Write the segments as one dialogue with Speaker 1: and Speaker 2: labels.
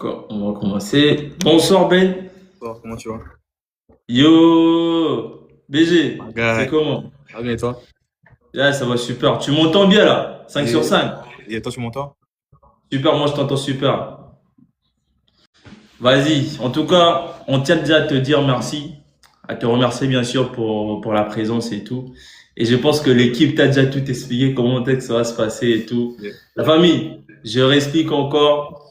Speaker 1: D'accord, on va commencer. Bonsoir Ben.
Speaker 2: Bonsoir, comment tu vas?
Speaker 1: Yo, BG, c'est
Speaker 2: Ouais,
Speaker 1: comment?
Speaker 2: ça va bien et toi?
Speaker 1: Là, ça va super. Tu m'entends bien là? 5 sur
Speaker 2: Et,
Speaker 1: 5.
Speaker 2: et toi, tu m'entends?
Speaker 1: Super, moi je t'entends super. Vas-y, en tout cas, on tient déjà à te dire merci, à te remercier bien sûr pour la présence et tout. Et je pense que l'équipe t'a déjà tout expliqué comment est-ce que ça va se passer et tout.
Speaker 2: Yeah.
Speaker 1: La famille, je réexplique encore.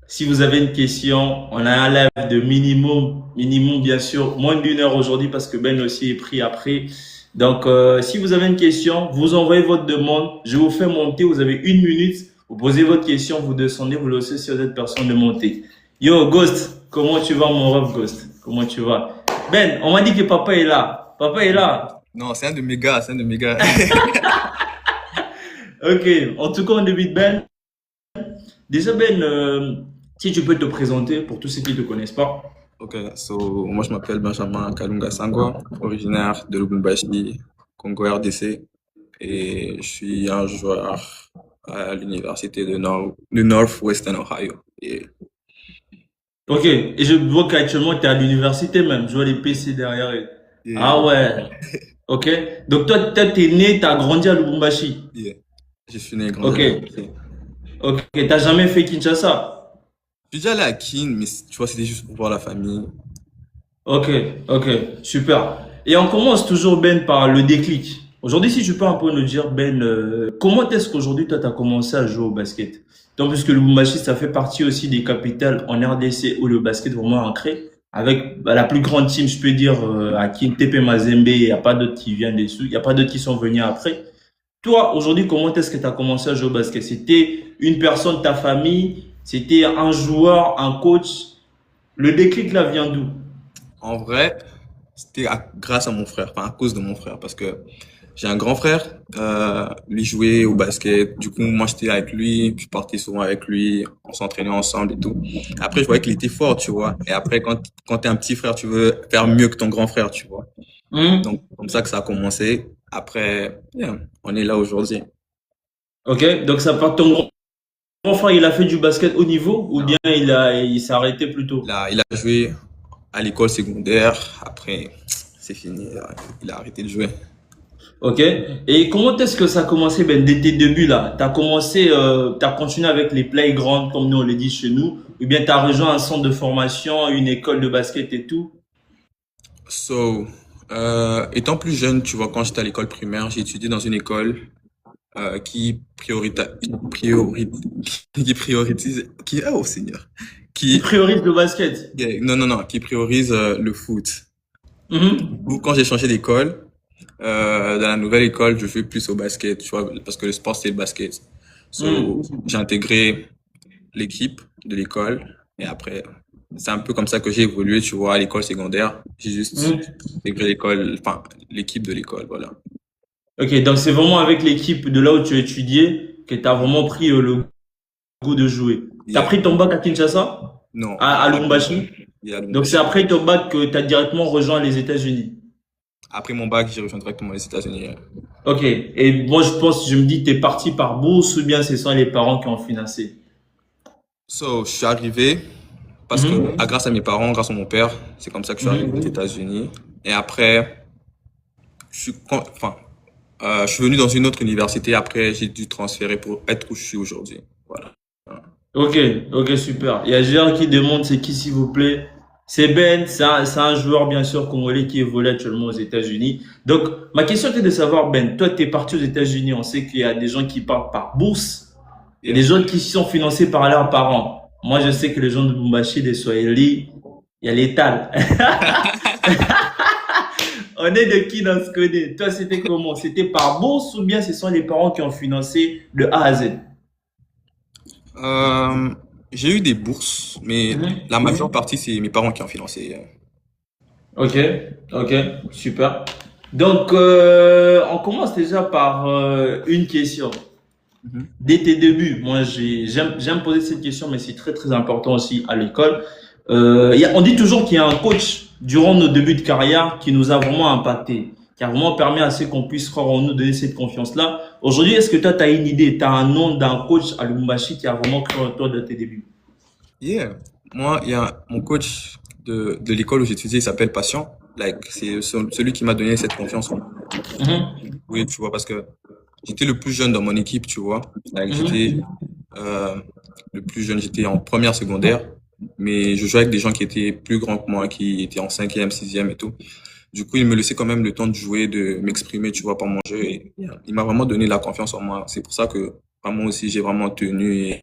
Speaker 1: Si vous avez une question, on a un live de minimum bien sûr, moins d'une heure aujourd'hui parce que Ben aussi est pris après. Donc, si vous avez une question, vous envoyez votre demande, je vous fais monter, vous avez une minute, vous posez votre question, vous descendez, vous laissez sur cette personne de monter. Yo, Ghost, comment tu vas mon ref Ghost? Comment tu vas? Ben, on m'a dit que papa est là. Papa est là.
Speaker 2: Non, c'est un de mes gars, c'est un de mes gars.
Speaker 1: Ok, en tout cas, on débute Ben. Déjà Ben, si tu peux te présenter pour tous ceux qui ne te connaissent pas.
Speaker 2: Ok, moi je m'appelle Benjamin Kalunga Sangwa, originaire de Lubumbashi, Congo RDC, et je suis un joueur à l'université de Northwestern Ohio.
Speaker 1: Ok, et je vois qu'actuellement tu es à l'université même, je vois les PC derrière. Ah
Speaker 2: Et-
Speaker 1: ouais, ok. Donc toi, t'es né, t'as grandi à Lubumbashi.
Speaker 2: yeah. Je suis né et grandi à
Speaker 1: Ok,
Speaker 2: Lubumbashi.
Speaker 1: ok, t'as jamais fait Kinshasa.
Speaker 2: Je suis déjà allé à Kin, mais tu vois, c'était juste pour voir la famille.
Speaker 1: Ok, ok, super. Et on commence toujours Ben par le déclic. Aujourd'hui, si tu peux un peu nous dire Ben, comment est-ce qu'aujourd'hui toi t'as commencé à jouer au basket? Donc puisque Lubumbashi ça fait partie aussi des capitales en RDC où le basket est vraiment ancré. Avec la plus grande team, je peux dire, à Kin, TP Mazembe, il n'y a pas d'autres qui viennent dessus, il n'y a pas d'autres qui sont venus après. Toi, aujourd'hui, comment est-ce que tu as commencé à jouer au basket? C'était une personne, ta famille, c'était un joueur, un coach. Le déclic là vient d'où?
Speaker 2: En vrai, c'était grâce à mon frère, enfin à cause de mon frère, parce que j'ai un grand frère, lui jouait au basket. Du coup, moi j'étais avec lui, je partais souvent avec lui, on s'entraînait ensemble et tout. Après, je voyais qu'il était fort, tu vois. Et après, quand t'es un petit frère, tu veux faire mieux que ton grand frère, tu vois.
Speaker 1: Hmm.
Speaker 2: Donc, comme ça que ça a commencé. Après, yeah, on est là aujourd'hui.
Speaker 1: Ok, donc ça part ton grand frère, il a fait du basket haut niveau ou bien il s'est arrêté plus tôt?
Speaker 2: Il a joué à l'école secondaire. Après, c'est fini. Il a arrêté de jouer.
Speaker 1: Ok. Et comment est-ce que ça a commencé ben, dès tes débuts là? T'as commencé, t'as continué avec les playgrounds comme nous on le dit chez nous, ou bien t'as rejoint un centre de formation, une école de basket et tout?
Speaker 2: So, étant plus jeune, tu vois, quand j'étais à l'école primaire, j'ai étudié dans une école qui qui priorise, oh Seigneur,
Speaker 1: Qui
Speaker 2: qui,
Speaker 1: priorise le basket?
Speaker 2: non, non, non, qui priorise le foot.
Speaker 1: Mhm.
Speaker 2: Ou quand j'ai changé d'école, dans la nouvelle école, je jouais plus au basket, tu vois, parce que le sport c'est le basket. So,
Speaker 1: Mhm.
Speaker 2: j'ai intégré l'équipe de l'école et après, c'est un peu comme ça que j'ai évolué, tu vois, à l'école secondaire. J'ai juste
Speaker 1: Mhm.
Speaker 2: intégré l'école, enfin, l'équipe de l'école, voilà.
Speaker 1: Ok, donc c'est vraiment avec l'équipe de là où tu as étudié que tu as vraiment pris le goût de jouer. Tu as
Speaker 2: Yeah.
Speaker 1: pris ton bac à Kinshasa,
Speaker 2: Non,
Speaker 1: à Lubumbashi.
Speaker 2: il y a
Speaker 1: Donc c'est
Speaker 2: Lubumbashi.
Speaker 1: après ton bac que tu as directement rejoint les États-Unis.
Speaker 2: Après mon bac, j'ai rejoint directement les États-Unis.
Speaker 1: Ok, et moi je me dis, tu es parti par bourse ou bien ce sont les parents qui ont financé?
Speaker 2: So, je suis arrivé parce que,
Speaker 1: Mhm.
Speaker 2: grâce à mes parents, grâce à mon père, c'est comme ça que je suis arrivé aux
Speaker 1: Mhm.
Speaker 2: États-Unis. Et après, enfin, je suis venu dans une autre université. Après, j'ai dû transférer pour être où je suis aujourd'hui. Voilà.
Speaker 1: Ok, ok, super. Il y a Gérard qui demande c'est qui s'il vous plaît. C'est Ben, c'est un joueur bien sûr congolais qui évolue actuellement aux États-Unis. Donc, ma question était de savoir, Ben, toi tu es parti aux États-Unis, on sait qu'il y a des gens qui partent par bourse et
Speaker 2: Yeah.
Speaker 1: des gens qui sont financés par leurs parents. Moi, je sais que les gens de Bumbashi, des Swahili, il y a l'étal. On est de qui dans ce côté? Toi, c'était comment? C'était par bourse ou bien ce sont les parents qui ont financé de A à Z?
Speaker 2: Euh, j'ai eu des bourses, mais
Speaker 1: Mhm.
Speaker 2: la majeure partie, c'est mes parents qui ont financé.
Speaker 1: Ok, ok, super. Donc, on commence déjà par une question.
Speaker 2: Mhm.
Speaker 1: Dès tes débuts, moi, j'aime poser cette question, mais c'est très, très important aussi à l'école. On dit toujours qu'il y a un coach durant nos débuts de carrière qui nous a vraiment impacté, qui a vraiment permis à ce qu'on puisse croire en nous, donner cette confiance-là. Aujourd'hui, est-ce que toi, tu as une idée, tu as un nom d'un coach à Lubumbashi qui a vraiment cru en toi de tes débuts?
Speaker 2: Yeah. Moi, il y a mon coach de l'école où j'étudie, il s'appelle Patient. Like, c'est celui qui m'a donné cette confiance en moi.
Speaker 1: Mhm,
Speaker 2: Oui, tu vois, parce que j'étais le plus jeune dans mon équipe, tu vois. Like, j'étais
Speaker 1: mhm.
Speaker 2: euh, le plus jeune, j'étais en première secondaire, mais je jouais avec des gens qui étaient plus grands que moi, qui étaient en cinquième, sixième et tout. Du coup, il me laissait quand même le temps de jouer, de m'exprimer, tu vois, par mon jeu. Et il m'a vraiment donné la confiance en moi. C'est pour ça que vraiment aussi, j'ai vraiment tenu et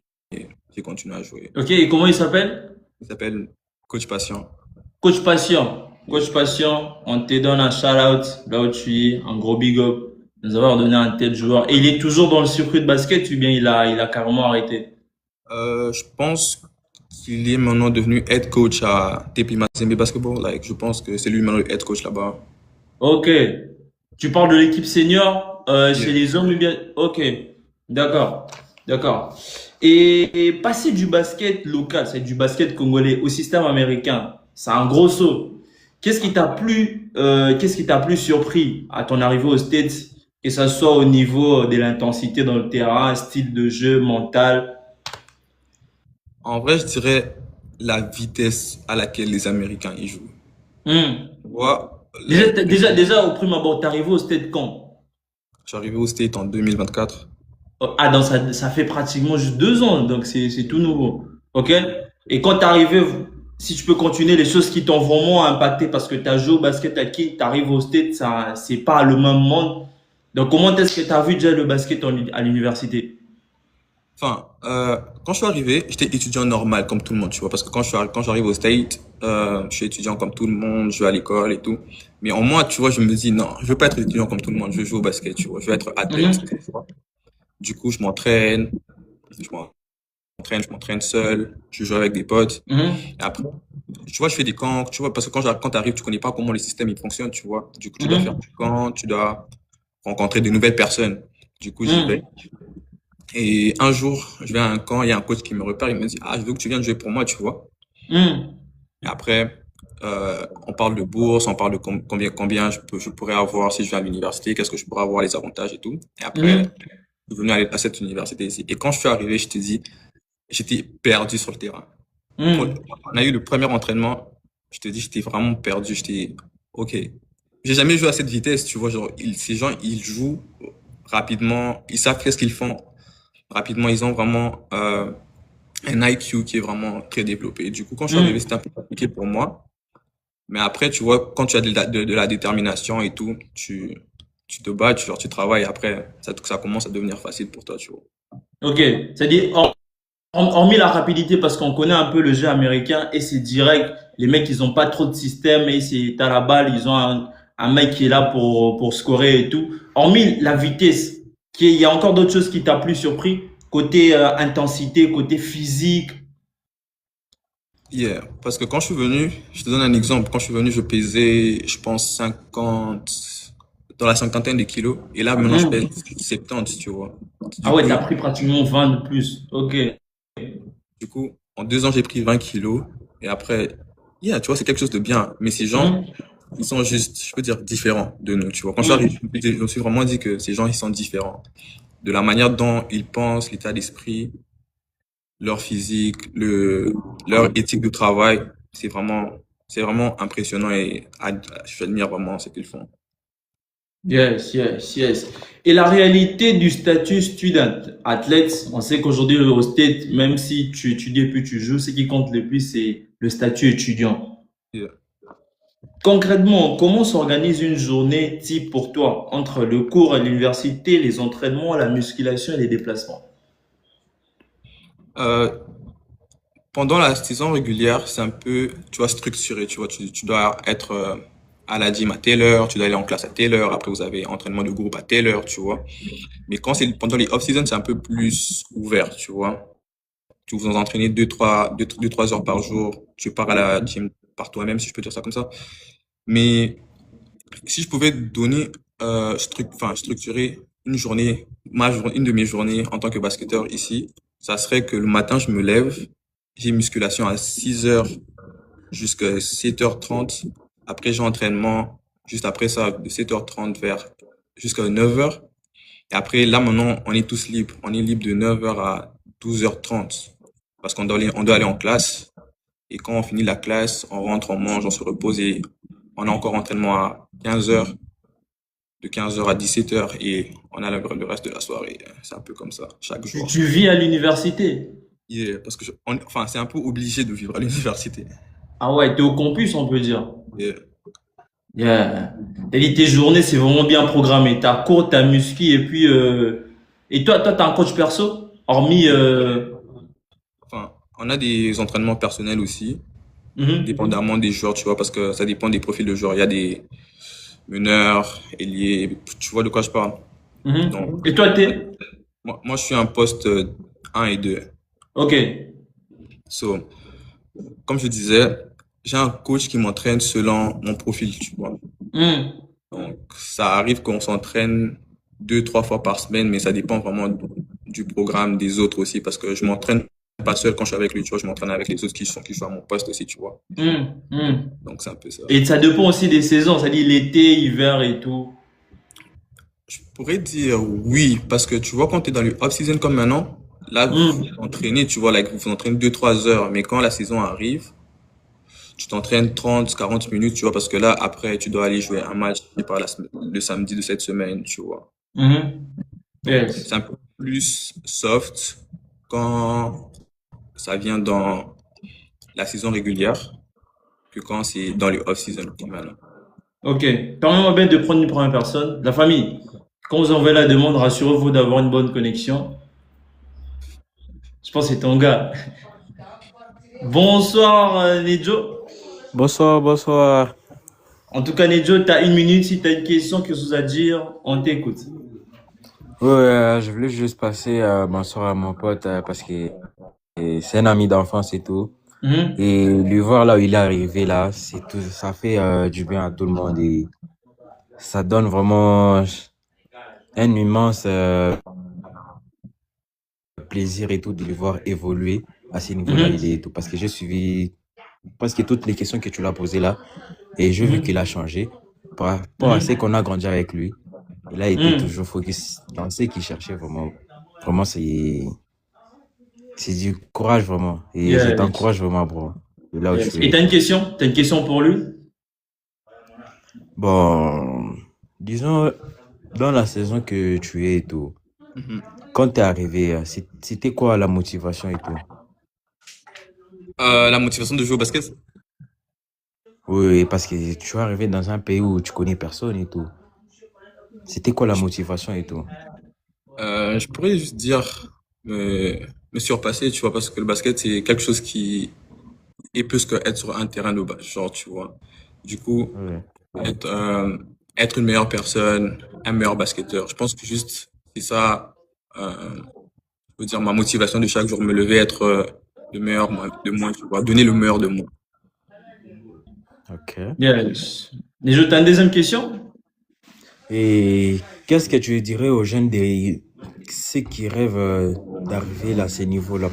Speaker 2: j'ai continué à jouer.
Speaker 1: Ok, et comment il s'appelle?
Speaker 2: Il s'appelle Coach Patient.
Speaker 1: Coach Patient. Coach Patient, on te donne un shout-out là où tu es, un gros big up. De nous avoir donné un tel joueur. Et il est toujours dans le circuit de basket ou bien il a carrément arrêté?
Speaker 2: Je pense qu'il est maintenant devenu head coach à TP Mazembe Basketball. Like, je pense que c'est lui maintenant le head coach là-bas.
Speaker 1: Ok. Tu parles de l'équipe senior
Speaker 2: Yeah.
Speaker 1: chez les hommes ou bien? Ok. D'accord. D'accord. Et passer du basket local, c'est du basket congolais au système américain, c'est un gros saut. Qu'est-ce qui t'a plus surpris à ton arrivée aux States, que ce soit au niveau de l'intensité dans le terrain, style de jeu, mental?
Speaker 2: En vrai, je dirais la vitesse à laquelle les Américains y jouent.
Speaker 1: Hmm.
Speaker 2: Tu vois, like,
Speaker 1: Déjà, au prime abord, t'es arrivé aux States quand?
Speaker 2: je suis arrivé au State en 2024.
Speaker 1: Ah, donc ça fait pratiquement juste 2 ans, donc c'est tout nouveau. OK? Et quand t'es arrivé, si tu peux continuer, les choses qui t'ont vraiment impacté parce que tu as joué au basket à qui, tu arrives au Stade, ça, c'est pas le même monde. Donc, comment est-ce que tu as vu déjà le basket à l'université?
Speaker 2: Enfin, quand je suis arrivé, j'étais étudiant normal comme tout le monde, tu vois, parce que quand j'arrive au State, je suis étudiant comme tout le monde, je vais à l'école et tout. Mais en moi, tu vois, je me dis non, je veux pas être étudiant comme tout le monde, je veux jouer au basket, tu vois, je veux être athlète.
Speaker 1: Mhm,
Speaker 2: Tu vois. Du coup, je je m'entraîne seul, je joue avec des potes.
Speaker 1: mhm,
Speaker 2: Et après, tu vois, je fais des camps, tu vois, parce que quand tu arrives, tu connais pas comment le système il fonctionne, tu vois. Du coup, tu dois faire
Speaker 1: mhm,
Speaker 2: des camps, tu dois rencontrer de nouvelles personnes. Du coup, j'y vais.
Speaker 1: mhm,
Speaker 2: Et un jour, je vais à un camp, il y a un coach qui me repère, il me dit, ah, je veux que tu viennes jouer pour moi, tu vois.
Speaker 1: mhm,
Speaker 2: Et après, on parle de bourse, on parle de combien je pourrais avoir si je vais à l'université, qu'est-ce que je pourrais avoir, les avantages et tout. Et après,
Speaker 1: mhm,
Speaker 2: je suis venu à cette université ici. Et quand je suis arrivé, je te dis, j'étais perdu sur le terrain.
Speaker 1: mhm.
Speaker 2: On a eu le premier entraînement, je te dis, j'étais vraiment perdu, j'étais, ok. J'ai jamais joué à cette vitesse, tu vois, genre, ces gens, ils jouent rapidement, ils savent qu'est-ce qu'ils font rapidement, ils ont vraiment, un IQ qui est vraiment très développé. Du coup, quand je suis arrivé, c'était
Speaker 1: Mhm.
Speaker 2: un peu compliqué pour moi. Mais après, tu vois, quand tu as de la détermination et tout, tu te bats, genre, tu travailles. Après, ça commence à devenir facile pour toi, tu vois.
Speaker 1: Ok. C'est-à-dire, hormis la rapidité, parce qu'on connaît un peu le jeu américain et c'est direct. Les mecs, ils ont pas trop de système et c'est t'as la balle, ils ont un mec qui est là pour scorer et tout. Hormis la vitesse, il y a encore d'autres choses qui t'a plus surpris côté intensité, côté physique.
Speaker 2: Yeah. Parce que quand je suis venu, je te donne un exemple. Quand je suis venu, je pesais, je pense, 50, dans la cinquantaine de kilos. Et là, maintenant, je pèse
Speaker 1: Hmm.
Speaker 2: 70, tu vois.
Speaker 1: Ah
Speaker 2: Du
Speaker 1: ouais,
Speaker 2: coup,
Speaker 1: t'as pris pratiquement 20 de plus. Ok.
Speaker 2: en 2 ans, j'ai pris 20 kilos. Et après, yeah, tu vois, c'est quelque chose de bien. Mais ces gens,
Speaker 1: Hmm.
Speaker 2: ils sont juste, je peux dire, différents de nous, tu vois. Quand je suis arrivé,
Speaker 1: Hmm.
Speaker 2: je me suis vraiment dit que ces gens, ils sont différents. De la manière dont ils pensent, l'état d'esprit, leur physique, leur éthique de travail, c'est vraiment impressionnant et j'admire vraiment ce qu'ils font.
Speaker 1: Yes, yes, yes. Et la réalité du statut student athlète, on sait qu'aujourd'hui au State, même si tu étudies et puis tu joues, ce qui compte le plus, c'est le statut étudiant.
Speaker 2: Yeah.
Speaker 1: Concrètement, comment s'organise une journée type pour toi entre le cours à l'université, les entraînements, la musculation et les déplacements?
Speaker 2: Euh, Pendant la saison régulière, c'est un peu, tu vois, structuré, tu vois, tu dois être à la gym à telle heure, tu dois aller en classe à telle heure, après vous avez entraînement de groupe à telle heure, tu vois. Mais quand c'est pendant les off-season, c'est un peu plus ouvert, tu vois. Tu vous entraînez deux, trois heures par jour, tu pars à la gym par toi-même, si je peux dire ça comme ça. Mais si je pouvais donner, structurer une de mes journées en tant que basketteur ici, ça serait que le matin, je me lève, j'ai musculation à 6 heures jusqu'à 7h30. Après, j'ai entraînement, juste après ça, de 7h30 jusqu'à 9h. Et après, là, maintenant, on est tous libres. On est libre de 9h à 12h30. parce qu'on doit aller en classe. Et quand on finit la classe, on rentre, on mange, on se repose et on a encore entraînement à 15 heures, de 15 heures à 17 heures et on a le reste de la soirée. C'est un peu comme ça, chaque jour.
Speaker 1: Tu vis à l'université?
Speaker 2: Yeah, parce que enfin, c'est un peu obligé de vivre à l'université.
Speaker 1: Ah ouais, t'es au campus, on peut dire.
Speaker 2: Yeah.
Speaker 1: Yeah. T'as dit tes journées, c'est vraiment bien programmé. T'as cours, t'as muscu, et puis et toi, t'as un coach perso? Hormis
Speaker 2: Enfin, on a des entraînements personnels aussi,
Speaker 1: mhm,
Speaker 2: dépendamment des joueurs, tu vois, parce que ça dépend des profils de joueurs. Il y a des meneurs, ailiers, tu vois de quoi je parle.
Speaker 1: mhm.
Speaker 2: Donc,
Speaker 1: Et toi,
Speaker 2: ouais.
Speaker 1: t'es?
Speaker 2: Moi, je suis un poste 1 et 2.
Speaker 1: Ok.
Speaker 2: So, comme je disais, j'ai un coach qui m'entraîne selon mon profil, tu vois.
Speaker 1: Hmm.
Speaker 2: Donc, ça arrive qu'on s'entraîne 2, 3 fois par semaine, mais ça dépend vraiment du programme des autres aussi, parce que je m'entraîne pas seul quand je suis avec lui, tu vois, je m'entraîne avec les autres qui sont à mon poste aussi, tu vois.
Speaker 1: Hmm. Hmm.
Speaker 2: Donc, c'est un peu ça.
Speaker 1: Et ça dépend aussi des saisons, c'est-à-dire l'été, hiver et tout.
Speaker 2: Je pourrais dire oui, parce que tu vois, quand tu es dans le off-season comme maintenant, là, vous vous
Speaker 1: Hmm.
Speaker 2: entraînez, tu vois, like, vous vous entraînez 2, 3 heures, mais quand la saison arrive, tu t'entraînes 30, 40 minutes, tu vois, parce que là, après, tu dois aller jouer un match, je sais pas, le samedi de cette semaine, tu vois.
Speaker 1: Mhm.
Speaker 2: Donc,
Speaker 1: Yes.
Speaker 2: c'est un peu plus soft quand ça vient dans la saison régulière que quand c'est dans le off-season, comme maintenant.
Speaker 1: Ok. Permets-moi bien de prendre une première personne. La famille. Quand vous envoyez la demande, rassurez-vous d'avoir une bonne connexion. Je pense que c'est ton gars. Bonsoir, Nejo.
Speaker 3: Bonsoir, bonsoir.
Speaker 1: En tout cas, Nejo, tu as une minute. Si tu as une question, quelque chose à dire, on t'écoute.
Speaker 3: Ouais, je voulais juste passer bonsoir à mon pote parce que c'est un ami d'enfance et tout.
Speaker 1: Mhm.
Speaker 3: Et lui voir là où il est arrivé là, c'est tout, ça fait du bien à tout le monde et ça donne vraiment un immense plaisir et tout de le voir évoluer à ce niveau-là il est
Speaker 1: Mhm.
Speaker 3: et tout. Parce que j'ai suivi presque toutes les questions que tu l'as posées là et j'ai vu qu'il a
Speaker 1: Mhm.
Speaker 3: changé par rapport à ce
Speaker 1: Mhm.
Speaker 3: qu'on a grandi avec lui. Il a été
Speaker 1: Mhm.
Speaker 3: toujours focus dans ce qu'il cherchait vraiment. Vraiment, c'est du courage vraiment. Et je
Speaker 1: Yes.
Speaker 3: t'encourage vraiment, bro. De là où
Speaker 1: Yes.
Speaker 3: tu
Speaker 1: Et
Speaker 3: es et
Speaker 1: t'as une
Speaker 3: tout.
Speaker 1: question? T'as une question pour lui?
Speaker 3: Bon, disons, dans la saison que tu es et tout,
Speaker 2: Mhm.
Speaker 3: quand t'es arrivé, c'était quoi la motivation et tout?
Speaker 2: La motivation de jouer au basket,
Speaker 3: Oui, oui, parce que tu es arrivé dans un pays où tu connais personne et tout. C'était quoi la
Speaker 2: je,
Speaker 3: motivation et tout?
Speaker 2: je pourrais juste dire me surpasser, tu vois, parce que le basket, c'est quelque chose qui est plus que être sur un terrain de bas, genre, tu vois. Du coup,
Speaker 3: Ouais.
Speaker 2: être, euh, être une meilleure personne, un meilleur basketteur. Je pense que juste, c'est ça, je veux dire, ma motivation de chaque jour, me lever, être le meilleur de moi, tu vois, donner le meilleur de moi.
Speaker 3: Ok.
Speaker 1: Yes. Nejo, t'as une deuxième question?
Speaker 3: Et qu'est-ce que tu dirais aux jeunes ceux qui rêvent d'arriver à ce niveau-là?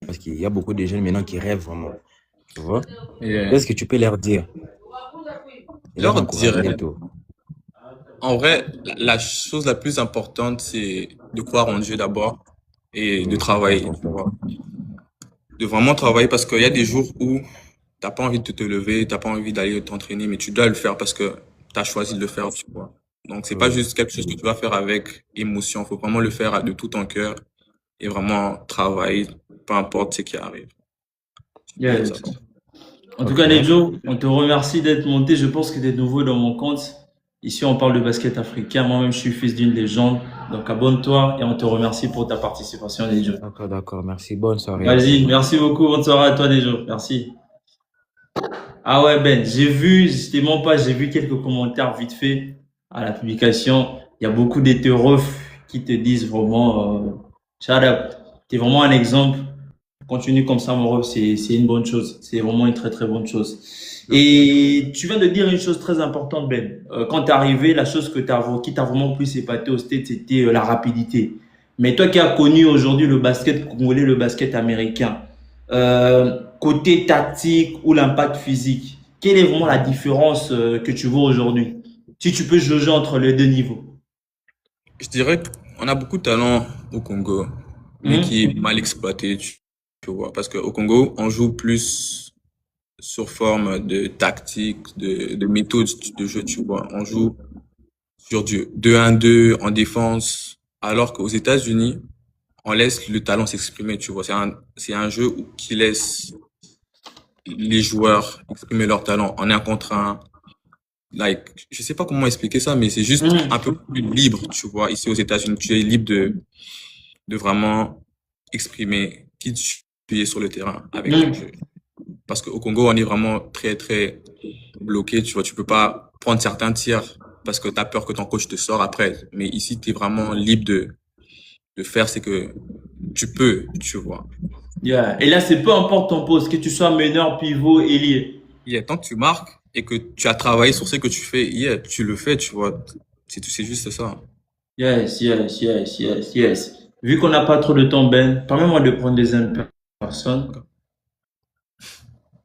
Speaker 3: Parce qu'il y a beaucoup de jeunes maintenant qui rêvent vraiment, tu vois?
Speaker 2: Et
Speaker 3: Qu'est-ce que tu peux leur dire et les
Speaker 2: leur
Speaker 3: encourager
Speaker 2: dirais,
Speaker 3: et tout?
Speaker 2: en vrai, la chose la plus importante, c'est de croire en Dieu d'abord et de
Speaker 3: Oui, ça c'est
Speaker 2: travailler, tu
Speaker 3: important.
Speaker 2: vois. De vraiment travailler parce qu'il y a des jours où t'as pas envie de te lever, t'as pas envie d'aller t'entraîner, mais tu dois le faire parce que t'as choisi de le faire, tu vois. Donc, c'est pas
Speaker 3: Oui.
Speaker 2: juste quelque chose que tu vas faire avec émotion. Faut vraiment le faire de tout ton cœur et vraiment travailler, peu importe ce qui arrive. C'est bien ça.
Speaker 1: Yes. En tout cas,
Speaker 3: Ok.
Speaker 1: Nejo, on te remercie d'être monté. Je pense que tu es nouveau dans mon compte. Ici, on parle de basket africain. Moi-même, je suis fils d'une légende. Donc, abonne-toi et on te remercie pour ta participation, Nejo.
Speaker 3: D'accord, d'accord. Merci. Bonne soirée à toi.
Speaker 1: Vas-y, merci beaucoup. Bonne soirée à toi, Nejo. Merci. Ah ouais, Ben, j'ai vu, justement pas, j'ai vu quelques commentaires vite fait à la publication. Il y a beaucoup d'hétéros qui te disent vraiment, shout out. T'es vraiment un exemple. Continue comme ça, mon ref, c'est une bonne chose. C'est vraiment une très, très bonne chose.
Speaker 2: Merci.
Speaker 1: Et tu viens de dire une chose très importante, Ben. Quand t'es arrivé, la chose qui t'a vraiment plus épaté au Stade, c'était la rapidité. Mais toi qui as connu aujourd'hui le basket congolais, le basket américain, côté tactique ou l'impact physique, quelle est vraiment la différence que tu vois aujourd'hui? Si tu peux jauger entre les deux niveaux.
Speaker 2: Je dirais qu'on a beaucoup de talent au Congo, mais qui est
Speaker 1: Mhm.
Speaker 2: mal exploité. tu vois. Parce qu'au Congo, on joue plus sur forme de tactique, de méthode de jeu, tu vois. On joue sur du 2-1-2 en défense, alors qu'aux États-Unis, on laisse le talent s'exprimer, tu vois. C'est un jeu qui laisse les joueurs exprimer leur talent en un contre un. Like, je sais pas comment expliquer ça, mais c'est juste un peu plus libre, tu vois. Ici aux États-Unis, tu es libre de vraiment exprimer qui tu es sur le terrain avec ton
Speaker 1: Mm.
Speaker 2: jeu. Parce qu'au Congo, on est vraiment très, très bloqué, tu vois. Tu peux pas prendre certains tirs parce que tu as peur que ton coach te sort après. Mais ici, tu es vraiment libre de faire ce que tu peux, tu vois.
Speaker 1: Yeah. Et là, c'est peu importe ton poste, que tu sois meneur, pivot, ailier.
Speaker 2: Yeah, tant que tu marques et que tu as travaillé sur ce que tu fais, yeah, tu le fais, tu vois. C'est juste ça.
Speaker 1: Yes, yes, yes, yes, yes. Vu qu'on n'a pas trop de temps, Ben, permets-moi de prendre des personnes.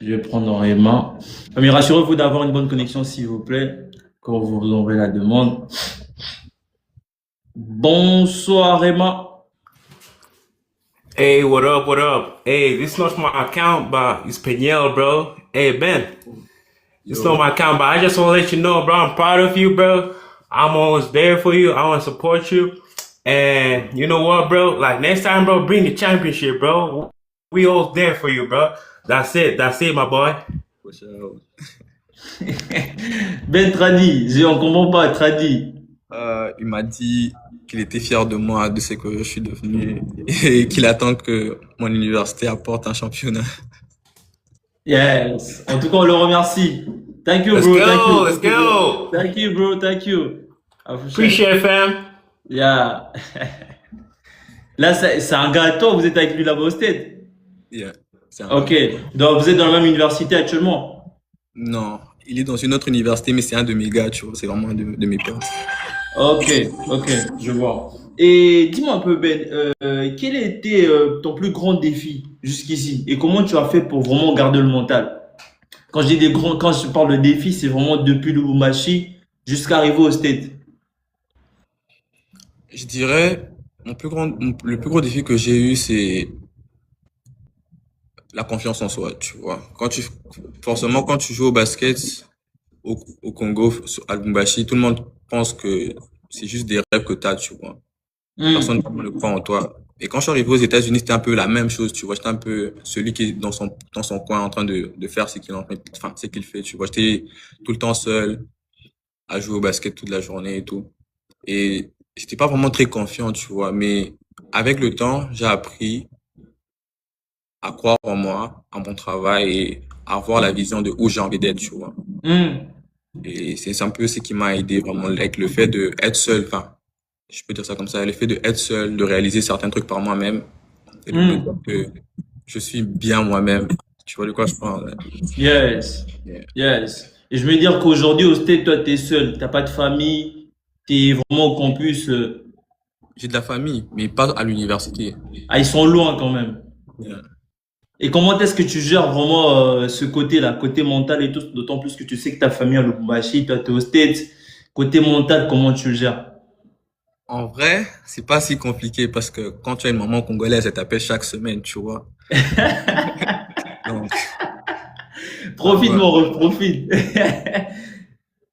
Speaker 1: Je vais prendre Emma. Mais rassurez-vous d'avoir une bonne connexion, s'il vous plaît, quand vous vous envoyez la demande. Bonsoir, Emma.
Speaker 4: Hey, what up? What up? Hey, this is not my account, but it's Peniel, bro. Hey, Ben, it's not my account, but I just want to let you know, bro, I'm proud of you, bro. I'm always there for you. I want to support you. And you know what, bro? Like next time, bro, bring the championship, bro. We all there for you, bro. That's it. That's it, my boy.
Speaker 1: Ben Tradi, on comprend pas, Tradi.
Speaker 2: Il m'a dit qu'il était fier de moi, de ce que je suis devenu et qu'il attend que mon université apporte un championnat.
Speaker 1: Yes. En tout cas, on le remercie. Thank you,
Speaker 4: Let's
Speaker 1: bro.
Speaker 4: go.
Speaker 1: Thank you.
Speaker 4: Let's go.
Speaker 1: Thank you, bro. Thank you.
Speaker 4: Appreciate it, fam.
Speaker 1: Yeah. Là, c'est un gars à toi, vous êtes avec lui là-bas au Stade.
Speaker 2: Yeah, c'est un
Speaker 1: Ok. Donc, vous êtes dans la même université actuellement.
Speaker 2: Non, il est dans une autre université, mais c'est un de mes gars, tu vois, c'est vraiment un de mes potes.
Speaker 1: Ok, ok, je vois. Et dis-moi un peu, Ben, quel était ton plus grand défi jusqu'ici et comment tu as fait pour vraiment garder le mental? Quand je dis des grands, quand je parle de défi, c'est vraiment depuis Lubumbashi jusqu'à arriver au Stade.
Speaker 2: Je dirais, le plus gros défi que j'ai eu, c'est la confiance en soi, tu vois. Forcément, quand tu joues au basket au Congo, à Lubumbashi, tout le monde pense que c'est juste des rêves que tu as, tu vois. Personne ne croit en toi. Et quand je suis arrivé aux États-Unis, c'était un peu la même chose, tu vois. J'étais un peu celui qui est dans son coin en train de faire ce qu'il fait, tu vois. J'étais tout le temps seul à jouer au basket toute la journée et tout. Et j'étais pas vraiment très confiant, tu vois. Mais avec le temps, j'ai appris à croire en moi, en mon travail et à avoir la vision de où j'ai envie d'être, tu vois.
Speaker 1: Hmm.
Speaker 2: Et c'est un peu ce qui m'a aidé vraiment, avec le fait de être seul, enfin, je peux dire ça comme ça, le fait de être seul, de réaliser certains trucs par moi-même, et de me
Speaker 1: Hmm.
Speaker 2: dire que je suis bien moi-même. Tu vois de quoi je parle?
Speaker 1: Yes,
Speaker 2: Yeah.
Speaker 1: yes. Et je veux dire qu'aujourd'hui au Stade, toi, t'es seul, t'as pas de famille, t'es vraiment au campus.
Speaker 2: J'ai de la famille, mais pas à l'université.
Speaker 1: Ah, ils sont loin quand même.
Speaker 2: Yeah.
Speaker 1: Et comment est-ce que tu gères vraiment ce côté-là, côté mental et tout, d'autant plus que tu sais que ta famille à Lubumbashi, toi, t'es au States. Côté mental, comment tu le gères?
Speaker 2: En vrai, c'est pas si compliqué parce que quand tu as une maman congolaise, elle t'appelle chaque semaine, tu vois. Donc,
Speaker 1: Profite,
Speaker 2: ouais.
Speaker 1: mon ref, profite.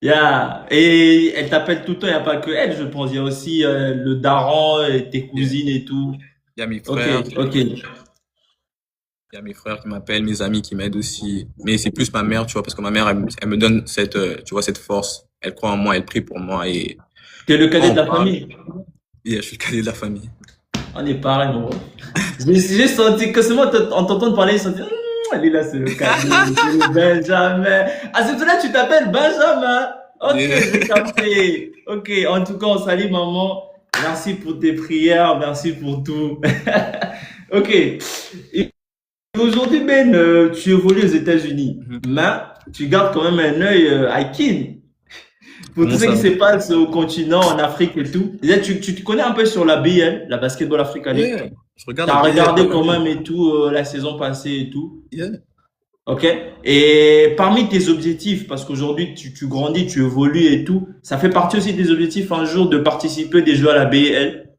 Speaker 1: Yeah. Et elle t'appelle tout le temps, il n'y a pas que elle, je pense. Il y a aussi le daron, et tes cousines et tout.
Speaker 2: Il y a mes
Speaker 1: Ok,
Speaker 2: frères,
Speaker 1: ok.
Speaker 2: il y a mes frères qui m'appellent, mes amis qui m'aident aussi. Mais c'est plus ma mère, tu vois, parce que ma mère, elle me donne tu vois, cette force. Elle croit en moi, elle prie pour moi et
Speaker 1: T'es le
Speaker 2: quand
Speaker 1: cadet
Speaker 2: on
Speaker 1: de la
Speaker 2: parle,
Speaker 1: famille.
Speaker 2: yeah, je suis le cadet de la famille.
Speaker 1: On est pareil, mon ref. J'ai senti que c'est moi, en t'entendant parler, j'ai senti, elle est là, c'est le cadet, c'est le Benjamin. Ah, c'est pour ça que tu t'appelles Benjamin. Ok,
Speaker 2: Yeah.
Speaker 1: j'ai capté. Ok, en tout cas, on salue maman. Merci pour tes prières, merci pour tout. Ok. Et aujourd'hui, Ben, tu évolues aux États-Unis,
Speaker 2: Mhm.
Speaker 1: mais tu gardes quand même un œil à Kin pour tout
Speaker 2: Comment
Speaker 1: ce qui
Speaker 2: ça?
Speaker 1: se passe au continent, en Afrique et tout. Déjà, tu te connais un peu sur la BL, la Basketball Africa League.
Speaker 2: Yeah. Je regarde la
Speaker 1: T'as
Speaker 2: BL.
Speaker 1: regardé quand même et tout la saison passée et tout.
Speaker 2: Yeah.
Speaker 1: Ok. Et parmi tes objectifs, parce qu'aujourd'hui tu grandis, tu évolues et tout, ça fait partie aussi des objectifs un jour de participer des jeux à la BL.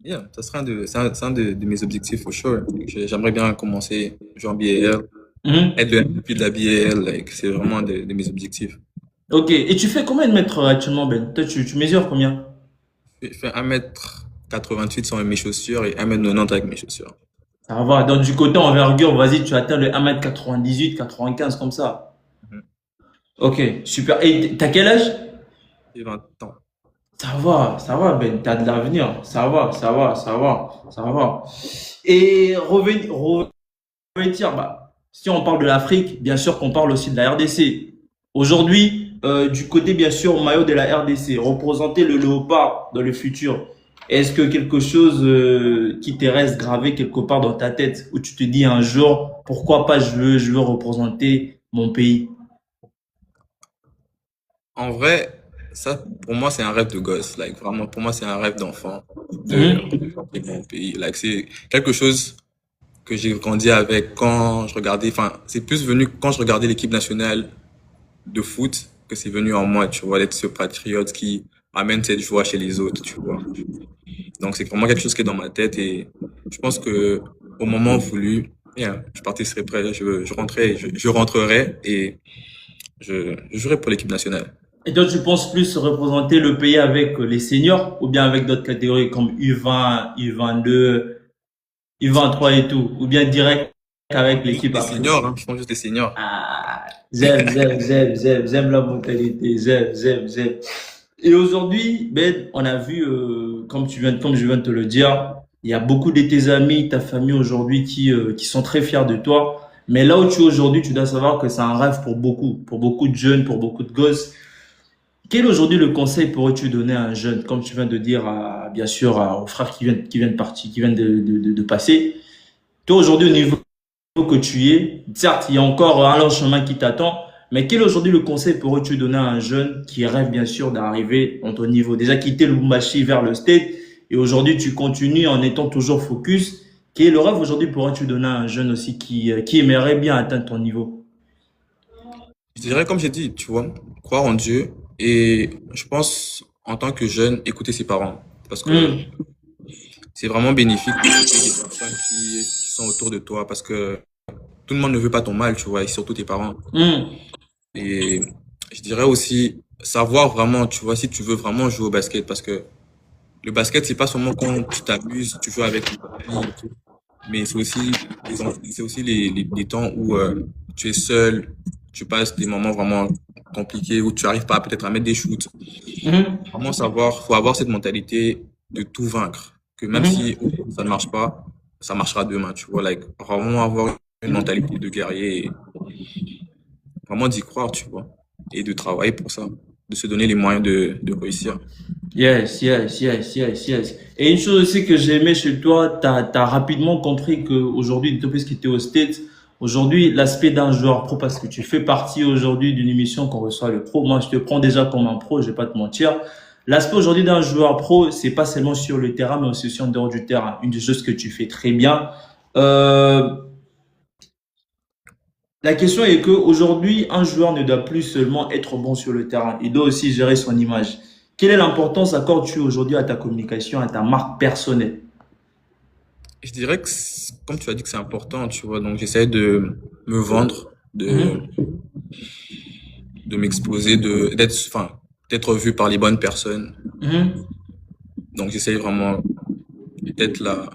Speaker 2: Yeah, ça sera c'est un de mes objectifs, for sure. J'aimerais bien commencer jouer en BAL,
Speaker 1: Mhm.
Speaker 2: être le MVP de la BAL, like, c'est vraiment de mes objectifs.
Speaker 1: Ok. Et tu fais combien de mètres actuellement, Ben? Toi, tu mesures combien?
Speaker 2: Je fais 1m88 sans mes chaussures et 1m90 avec mes chaussures.
Speaker 1: Ça va. Donc, du côté envergure, vas-y, tu atteins le 1m98, 95 comme ça.
Speaker 2: Mhm.
Speaker 1: Ok, super. Et t'as quel âge?
Speaker 2: J'ai 20 ans.
Speaker 1: Ça va, Ben. T'as de l'avenir. Ça va, ça va, ça va, ça va. Et revenir, bah, si on parle de l'Afrique, bien sûr qu'on parle aussi de la RDC. Aujourd'hui, du côté, bien sûr, maillot de la RDC, représenter le léopard dans le futur, est-ce que quelque chose qui te reste gravé quelque part dans ta tête, où tu te dis un jour, pourquoi pas je veux représenter mon pays?
Speaker 2: En vrai, ça, pour moi, c'est un rêve de gosse. Like, vraiment, pour moi, c'est un rêve d'enfant de
Speaker 1: Mhm.
Speaker 2: représenter mon pays. Like, c'est quelque chose que j'ai grandi avec quand je regardais, enfin, c'est plus venu quand je regardais l'équipe nationale de foot que c'est venu en moi, tu vois, d'être ce patriote qui amène cette joie chez les autres, tu vois. Donc, c'est vraiment quelque chose qui est dans ma tête et je pense que au moment voulu, yeah, je partirai prêt, je rentrerai et je jouerai pour l'équipe nationale.
Speaker 1: Et toi, tu penses plus représenter le pays avec les seniors ou bien avec d'autres catégories comme U20, U22, U23 et tout, ou bien direct avec
Speaker 2: Juste
Speaker 1: l'équipe
Speaker 2: les
Speaker 1: africaine?
Speaker 2: seniors, hein, je pense juste les seniors.
Speaker 1: Ah, j'aime la mentalité, j'aime. Et aujourd'hui, Ben, on a vu, comme je viens de te le dire, il y a beaucoup de tes amis, ta famille aujourd'hui qui sont très fiers de toi. Mais là où tu es aujourd'hui, tu dois savoir que c'est un rêve pour beaucoup de jeunes, pour beaucoup de gosses. Quel aujourd'hui le conseil pourrais-tu donner à un jeune, comme tu viens de dire, bien sûr, aux frères qui viennent partir, qui viennent de passer? Toi aujourd'hui, au niveau que tu es, certes, il y a encore un long chemin qui t'attend, mais quel est aujourd'hui le conseil pourrais-tu donner à un jeune qui rêve bien sûr d'arriver à ton niveau? Déjà quitté le Lubumbashi vers le State et aujourd'hui tu continues en étant toujours focus. Quel est le rêve aujourd'hui pourrais-tu donner à un jeune aussi qui aimerait bien atteindre ton niveau?
Speaker 2: Je dirais, comme j'ai dit, tu vois, croire en Dieu et je pense, en tant que jeune, écouter ses parents. Parce que
Speaker 1: Hmm,
Speaker 2: c'est vraiment bénéfique d'écouter les personnes qui sont autour de toi parce que tout le monde ne veut pas ton mal, tu vois, et surtout tes parents.
Speaker 1: hmm,
Speaker 2: Et je dirais aussi savoir vraiment, tu vois, si tu veux vraiment jouer au basket parce que le basket, c'est pas seulement quand tu t'amuses, tu joues avec tes amis et tout, mais c'est aussi les temps où tu es seul, tu passes des moments vraiment compliqués où tu arrives pas peut-être à mettre des shoots.
Speaker 1: hmm,
Speaker 2: Vraiment savoir, faut avoir cette mentalité de tout vaincre, que même si
Speaker 1: hmm.
Speaker 2: ça ne marche pas, ça marchera demain, tu vois, like, vraiment avoir une mentalité de guerrier et vraiment d'y croire, tu vois, et de travailler pour ça, de se donner les moyens de réussir.
Speaker 1: Yes. Et une chose aussi que j'ai aimé chez toi, t'as rapidement compris qu'aujourd'hui, depuis ce qui était au States, aujourd'hui, l'aspect d'un joueur pro, parce que tu fais partie aujourd'hui d'une émission qu'on reçoit le pro. Moi, je te prends déjà comme un pro, je vais pas te mentir. L'aspect aujourd'hui d'un joueur pro, c'est pas seulement sur le terrain, mais aussi en dehors du terrain. Une des choses que tu fais très bien. Euh, la question est que aujourd'hui, un joueur ne doit plus seulement être bon sur le terrain, il doit aussi gérer son image. Quelle est l'importance accordes-tu aujourd'hui à ta communication, à ta marque personnelle?
Speaker 2: Je dirais que, comme tu as dit que c'est important, tu vois, donc j'essaie de me vendre,
Speaker 1: Mhm,
Speaker 2: de m'exposer, d'être vu par les bonnes personnes.
Speaker 1: mhm,
Speaker 2: Donc j'essaie vraiment d'être là,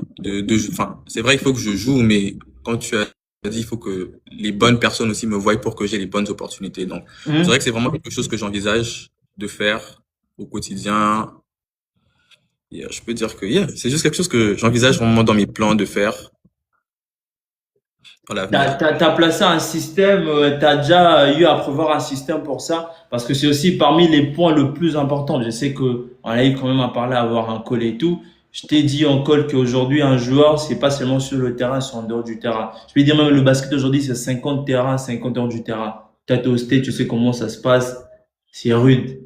Speaker 2: enfin, c'est vrai qu'il faut que je joue, mais quand tu as dit, il faut que les bonnes personnes aussi me voient pour que j'ai les bonnes opportunités. Donc, c'est vrai que
Speaker 1: mhm.
Speaker 2: c'est vraiment quelque chose que j'envisage de faire au quotidien. Et, je peux dire que, yeah, c'est juste quelque chose que j'envisage vraiment dans mes plans de faire dans l'avenir.
Speaker 1: T'as placé un système, t'as déjà eu à prévoir un système pour ça, parce que c'est aussi parmi les points le plus importants. Je sais que on a eu quand même à parler, à avoir un call et tout. Je t'ai dit en call qu'aujourd'hui, un joueur, c'est pas seulement sur le terrain, c'est en dehors du terrain. Je vais dire même le basket aujourd'hui, c'est 50 terrain, 50 hors du terrain. T'as été au Stade, tu sais comment ça se passe. C'est rude.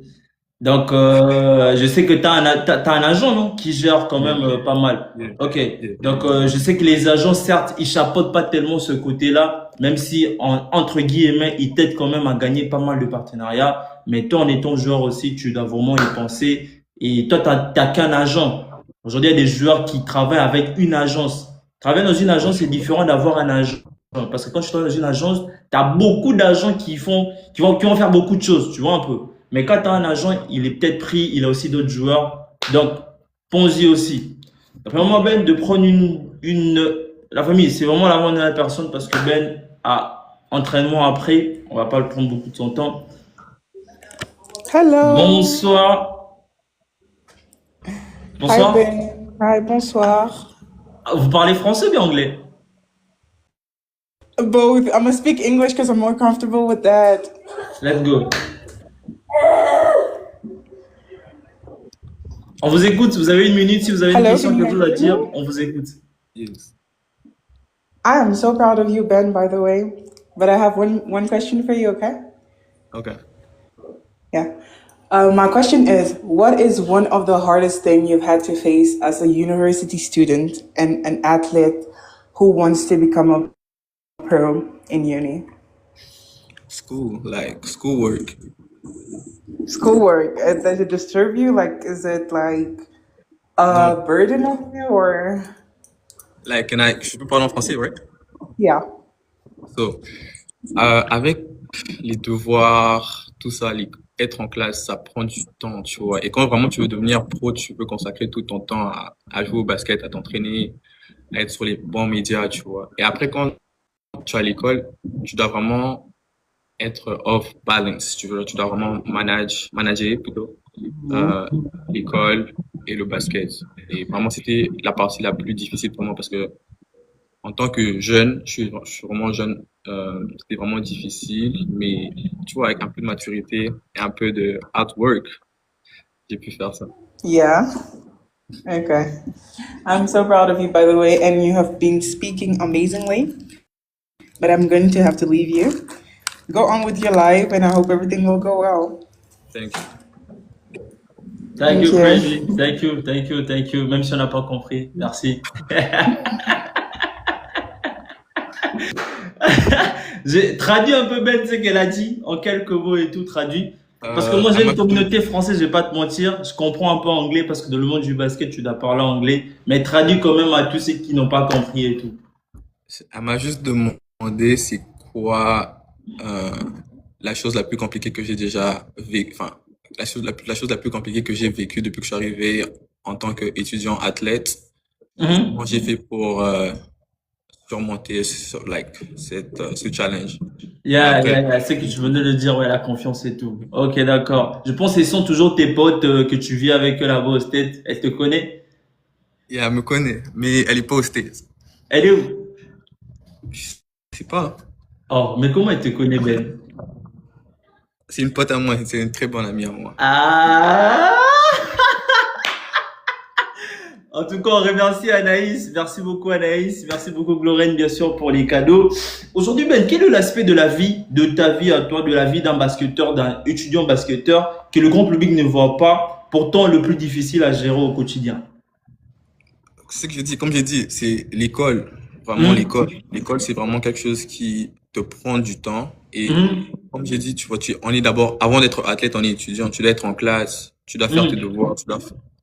Speaker 1: Donc, je sais que t'as un agent, non, qui gère quand
Speaker 2: Yeah,
Speaker 1: même pas mal.
Speaker 2: yeah,
Speaker 1: Ok.
Speaker 2: yeah.
Speaker 1: Donc, je sais que les agents, certes, ils chapeautent pas tellement ce côté-là, même si, entre guillemets, ils t'aident quand même à gagner pas mal de partenariats. Mais toi, en étant joueur aussi, tu dois vraiment y penser. Et toi, t'as qu'un agent. Aujourd'hui, il y a des joueurs qui travaillent avec une agence. Travailler dans une agence, c'est différent d'avoir un agent. Parce que quand tu travailles dans une agence, tu as beaucoup d'agents qui vont faire beaucoup de choses, tu vois un peu. Mais quand tu as un agent, il est peut-être pris, il a aussi d'autres joueurs. Donc, pense-y aussi. D'après moi, Ben, de prendre la famille, c'est vraiment la bonne personne parce que Ben a entraînement après. On va pas le prendre beaucoup de son temps.
Speaker 5: Hello.
Speaker 1: Bonsoir.
Speaker 5: Hi,
Speaker 1: Bonsoir.
Speaker 5: Ben. Hi, bonsoir.
Speaker 1: Vous parlez français ou bien anglais?
Speaker 5: Both. I'm gonna speak English because I'm more comfortable with that.
Speaker 1: Let's go. On vous écoute. Vous avez une minute. Si vous avez une
Speaker 5: Hello,
Speaker 1: question,
Speaker 5: can you
Speaker 1: quelque chose à
Speaker 5: hear
Speaker 1: dire,
Speaker 5: me?
Speaker 1: on vous écoute.
Speaker 2: Yes.
Speaker 5: I am so proud of you, Ben, by the way. But I have one question for you, okay?
Speaker 2: Okay.
Speaker 5: Yeah. My question is, what is one of the hardest thing you've had to face as a university student and an athlete who wants to become a pro in uni?
Speaker 2: Schoolwork.
Speaker 5: Schoolwork. Does it disturb you? Like, is it like a
Speaker 2: Non.
Speaker 5: burden on you or?
Speaker 2: Je peux parler en français, right?
Speaker 5: Yeah.
Speaker 2: So, avec les devoirs, tout ça, être en classe, ça prend du temps, tu vois. Et quand vraiment tu veux devenir pro, tu peux consacrer tout ton temps à jouer au basket, à t'entraîner, à être sur les bons médias, tu vois. Et après, quand tu es à l'école, tu dois vraiment être off balance, si tu veux. Tu dois vraiment manager plutôt, euh, l'école et le basket. Et vraiment, c'était la partie la plus difficile pour moi parce que en tant que jeune, je suis vraiment jeune, c'était vraiment difficile, mais tu vois, avec un peu de maturité et un peu de hard work, j'ai pu faire ça.
Speaker 5: Yeah. Okay. I'm so proud of you, by the way, and you have been speaking amazingly. But I'm going to have to leave you. Go on with your life, and I hope everything will go well.
Speaker 2: Thank you.
Speaker 1: Thank
Speaker 5: Thank
Speaker 1: you,
Speaker 5: you.
Speaker 1: friendly. Thank you. Même si on n'a pas compris. Merci. J'ai traduit un peu Ben ce qu'elle a dit en quelques mots et tout traduit. Parce que moi j'ai
Speaker 2: Elle m'a
Speaker 1: une communauté française, je vais pas te mentir, je comprends un peu anglais parce que dans le monde du basket tu dois parler anglais, mais traduit quand même à tous ceux qui n'ont pas compris et tout.
Speaker 2: elle m'a juste demandé c'est quoi la chose la plus compliquée que j'ai déjà vécue, enfin, la chose la plus compliquée que j'ai vécue depuis que je suis arrivé en tant qu'étudiant athlète.
Speaker 1: Mhm.
Speaker 2: Comment j'ai fait pour surmonter ce challenge. Et après,
Speaker 1: C'est que tu venais de dire, ouais, la confiance et tout. Ok, d'accord. Je pense que ce sont toujours tes potes que tu vis avec eux là-bas au States. Elle te connaît?
Speaker 2: et elle me connaît, mais elle est pas aux States.
Speaker 1: Elle est où?
Speaker 2: Je sais pas.
Speaker 1: Oh, mais comment elle te connaît, Ben?
Speaker 2: C'est une pote à moi, c'est une très bonne amie à moi.
Speaker 1: Ah! En tout cas, on remercie Anaïs. Merci beaucoup Anaïs. Merci beaucoup Glorène, bien sûr, pour les cadeaux. Aujourd'hui, Ben, quel est l'aspect de la vie, de ta vie à toi, de la vie d'un basketteur, d'un étudiant basketteur que le grand public ne voit pas, pourtant le plus difficile à gérer au quotidien?
Speaker 2: Ce que je dis, comme j'ai dit, c'est l'école. Vraiment
Speaker 1: Mhm.
Speaker 2: l'école. L'école, c'est vraiment quelque chose qui te prend du temps. Et
Speaker 1: Mhm.
Speaker 2: comme j'ai dit, tu vois, on est d'abord, avant d'être athlète, on est étudiant. Tu dois être en classe, tu dois faire tes
Speaker 1: Mhm.
Speaker 2: devoirs, tu dois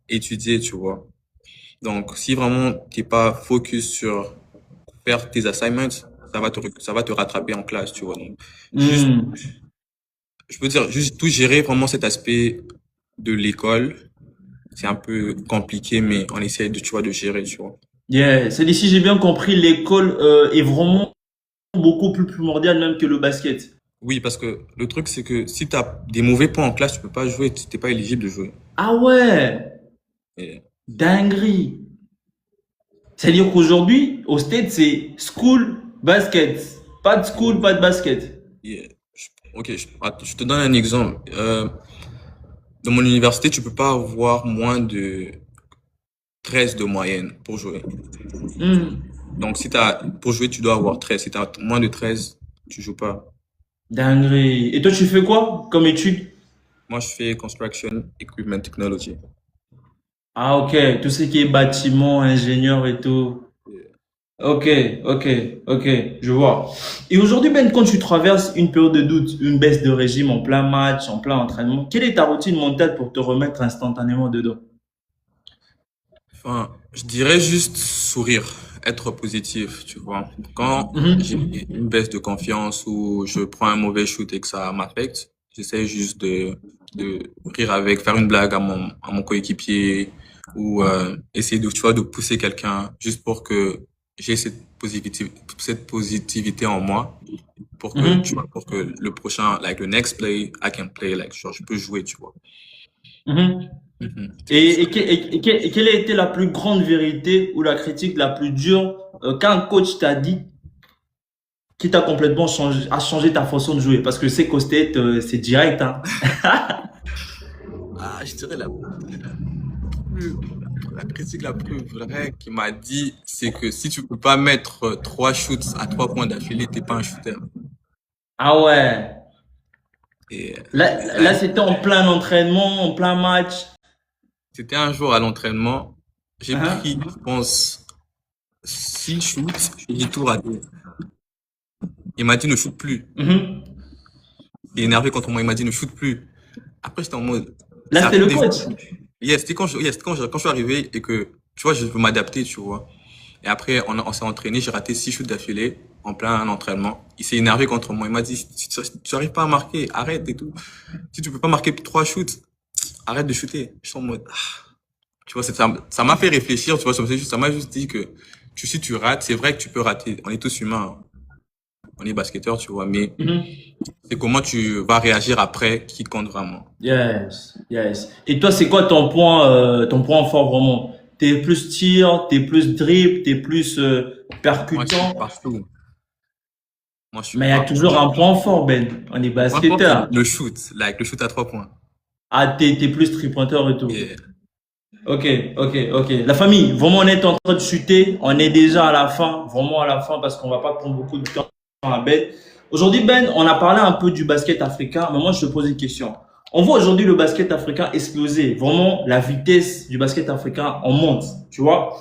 Speaker 2: étudier, tu vois. Donc, si vraiment t'es pas focus sur faire tes assignments, ça va te rattraper en classe, tu vois. Donc, juste,
Speaker 1: Mhm.
Speaker 2: je peux dire, juste tout gérer vraiment cet aspect de l'école, c'est un peu compliqué, mais on essaie de, tu vois, de gérer, tu vois.
Speaker 1: Yeah, c'est d'ici, j'ai bien compris, l'école est vraiment beaucoup plus primordiale même que le basket.
Speaker 2: Oui, parce que le truc, c'est que si t'as des mauvais points en classe, tu peux pas jouer, t'es pas éligible de jouer.
Speaker 1: Ah ouais,
Speaker 2: Et,
Speaker 1: dinguerie. C'est-à-dire qu'aujourd'hui, au States, c'est school, basket. Pas de school, pas de basket.
Speaker 2: ok, je te donne un exemple. Dans mon université, tu peux pas avoir moins de 13 de moyenne pour jouer.
Speaker 1: Hmm,
Speaker 2: Donc, pour jouer, tu dois avoir 13. Si tu as moins de 13, tu joues pas.
Speaker 1: dinguerie. Et toi, tu fais quoi comme étude?
Speaker 2: Moi, je fais Construction Equipment Technology.
Speaker 1: Ah, ok. Tout ce qui est bâtiment, ingénieur et tout. Ok, ok, ok. Je vois. Et aujourd'hui, Ben, quand tu traverses une période de doute, une baisse de régime en plein match, en plein entraînement, quelle est ta routine mentale pour te remettre instantanément dedans?
Speaker 2: Enfin, je dirais juste sourire, être positif, tu vois. Quand j'ai
Speaker 1: Mhm.
Speaker 2: une baisse de confiance ou je prends un mauvais shoot et que ça m'affecte, j'essaie juste de rire avec, faire une blague à mon coéquipier ou essayer de, tu vois, de pousser quelqu'un juste pour que j'ai cette positivité en moi pour que, tu vois,
Speaker 1: Mhm.
Speaker 2: pour que le prochain, like the next play, I can play, like, genre, je peux jouer, tu vois.
Speaker 1: Mhm.
Speaker 2: C'est juste ça.
Speaker 1: Et quelle a été la plus grande vérité ou la critique la plus dure qu'un coach t'a dit qui t'a complètement changé, a changé ta façon de jouer? Parce que c'est qu'au State, c'est direct, hein.
Speaker 2: Ah, je dirais plus, la critique la plus vraie qui m'a dit, c'est que si tu peux pas mettre 3 shoots à 3 points d'affilée, t'es pas un shooter.
Speaker 1: Ah ouais.
Speaker 2: Et
Speaker 1: Là, c'était en plein entraînement, en plein match.
Speaker 2: c'était un jour à l'entraînement, j'ai pris,
Speaker 1: Hein?
Speaker 2: je pense, 6 shoots et j'ai tout raté. Il m'a dit ne shoot plus.
Speaker 1: Mhm.
Speaker 2: Il est énervé contre moi, il m'a dit ne shoot plus. Après, j'étais en mode,
Speaker 1: Là,
Speaker 2: ça
Speaker 1: c'était
Speaker 2: arrive
Speaker 1: le
Speaker 2: des
Speaker 1: coach.
Speaker 2: jours. Yes, c'était quand je suis arrivé et que, tu vois, je veux m'adapter, tu vois. Et après, on s'est entraîné, j'ai raté 6 shoots d'affilée en plein entraînement. Il s'est énervé contre moi. Il m'a dit, si tu arrives pas à marquer, arrête et tout. Si tu peux pas marquer 3 shoots, arrête de shooter. Je suis en mode, tu vois, ça m'a fait réfléchir, tu vois, ça m'a juste dit que, si tu rates, c'est vrai que tu peux rater. On est tous humains, hein. On est basketteurs, tu vois, mais
Speaker 1: Mhm.
Speaker 2: c'est comment tu vas réagir après qui compte vraiment.
Speaker 1: Yes, yes. Et toi, c'est quoi ton point fort vraiment? T'es plus tir, t'es plus dribble, t'es plus
Speaker 2: Moi, je suis
Speaker 1: percutant.
Speaker 2: partout. Moi, je suis
Speaker 1: Mais il y a
Speaker 2: partout.
Speaker 1: toujours un point fort, Ben. On est
Speaker 2: Mon point fort, c'est
Speaker 1: basketteur.
Speaker 2: le shoot, like le shoot à 3 points.
Speaker 1: Ah, t'es plus three-pointeur et tout.
Speaker 2: Et
Speaker 1: Ok, ok, ok. La famille, vraiment, on est en train de chuter. On est déjà à la fin, vraiment à la fin, parce qu'on va pas prendre beaucoup de temps à Ben. Aujourd'hui, Ben, on a parlé un peu du basket africain, mais moi, je te pose une question. On voit aujourd'hui le basket africain exploser. Vraiment, la vitesse du basket africain en monte, tu vois.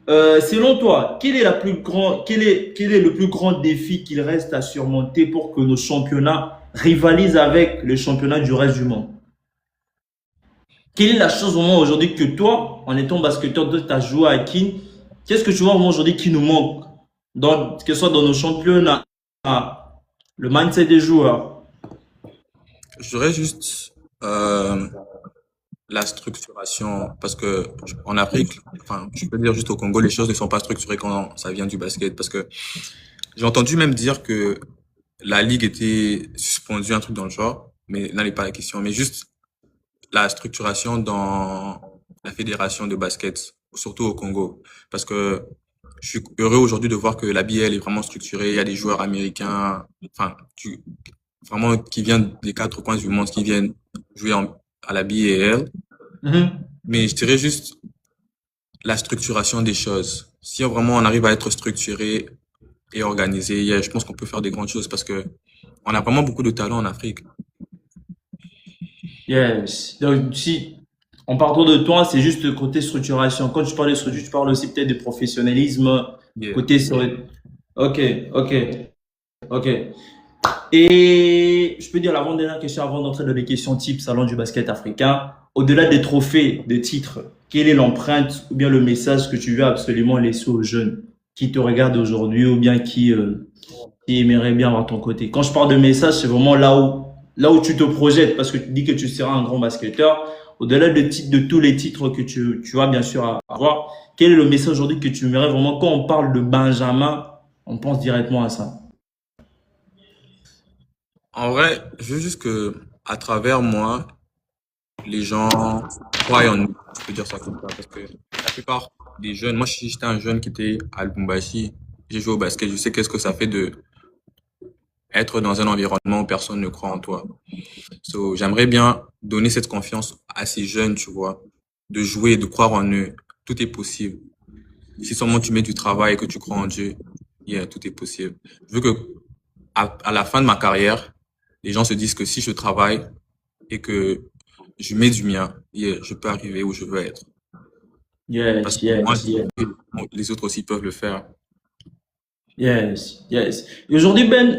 Speaker 1: Selon toi, quel est le plus grand défi qu'il reste à surmonter pour que nos championnats rivalisent avec les championnats du reste du monde? Quelle est la chose au moins aujourd'hui que toi, en étant basketteur, tu as joué à Kin, qu'est-ce que tu vois au moins aujourd'hui qui nous manque, que ce soit dans nos championnats, le mindset des joueurs?
Speaker 2: je dirais juste euh, la structuration, parce que en Afrique, enfin, je peux dire juste au Congo, les choses ne sont pas structurées quand ça vient du basket, parce que j'ai entendu même dire que la ligue était suspendue, un truc dans le genre, mais là n'est pas la question, mais juste la structuration dans la fédération de basket, surtout au Congo, parce que je suis heureux aujourd'hui de voir que la BL est vraiment structurée. Il y a des joueurs américains, enfin, vraiment qui viennent des 4 coins du monde, qui viennent jouer à la BAL.
Speaker 1: Mhm.
Speaker 2: Mais je dirais juste la structuration des choses. Si vraiment on arrive à être structuré et organisé, yeah, je pense qu'on peut faire des grandes choses parce que on a vraiment beaucoup de talent en Afrique.
Speaker 1: Yes. Donc, si en partant de toi, c'est juste le côté structuration. Quand tu parles de structure, tu parles aussi peut-être de professionnalisme,
Speaker 2: Yeah.
Speaker 1: côté sur. Ok, ok, ok. Et je peux dire l'avant-dernière question avant d'entrer dans les questions type salon du basket africain. Au-delà des trophées, des titres, quelle est l'empreinte ou bien le message que tu veux absolument laisser aux jeunes qui te regardent aujourd'hui ou bien qui aimeraient bien avoir ton côté? Quand je parle de message, c'est vraiment là où tu te projettes parce que tu dis que tu seras un grand basketteur. Au-delà de tous les titres que tu vas bien sûr avoir, quel est le message aujourd'hui que tu aimerais vraiment quand on parle de Benjamin, on pense directement à ça?
Speaker 2: En vrai, je veux juste que, à travers moi, les gens croient en nous. Je peux dire ça comme ça parce que la plupart des jeunes, moi, si j'étais un jeune qui était à Lubumbashi, j'ai joué au basket, je sais qu'est-ce que ça fait de être dans un environnement où personne ne croit en toi. So, j'aimerais bien donner cette confiance à ces jeunes, tu vois, de jouer, de croire en eux. Tout est possible. Si seulement tu mets du travail et que tu crois en Dieu, yeah, tout est possible. Je veux que, à la fin de ma carrière, les gens se disent que si je travaille et que je mets du mien, yeah, je peux arriver où je veux être. Parce
Speaker 1: Yes,
Speaker 2: que moi,
Speaker 1: yes, yes.
Speaker 2: les autres aussi peuvent le faire.
Speaker 1: Yes, yes. Et aujourd'hui, Ben,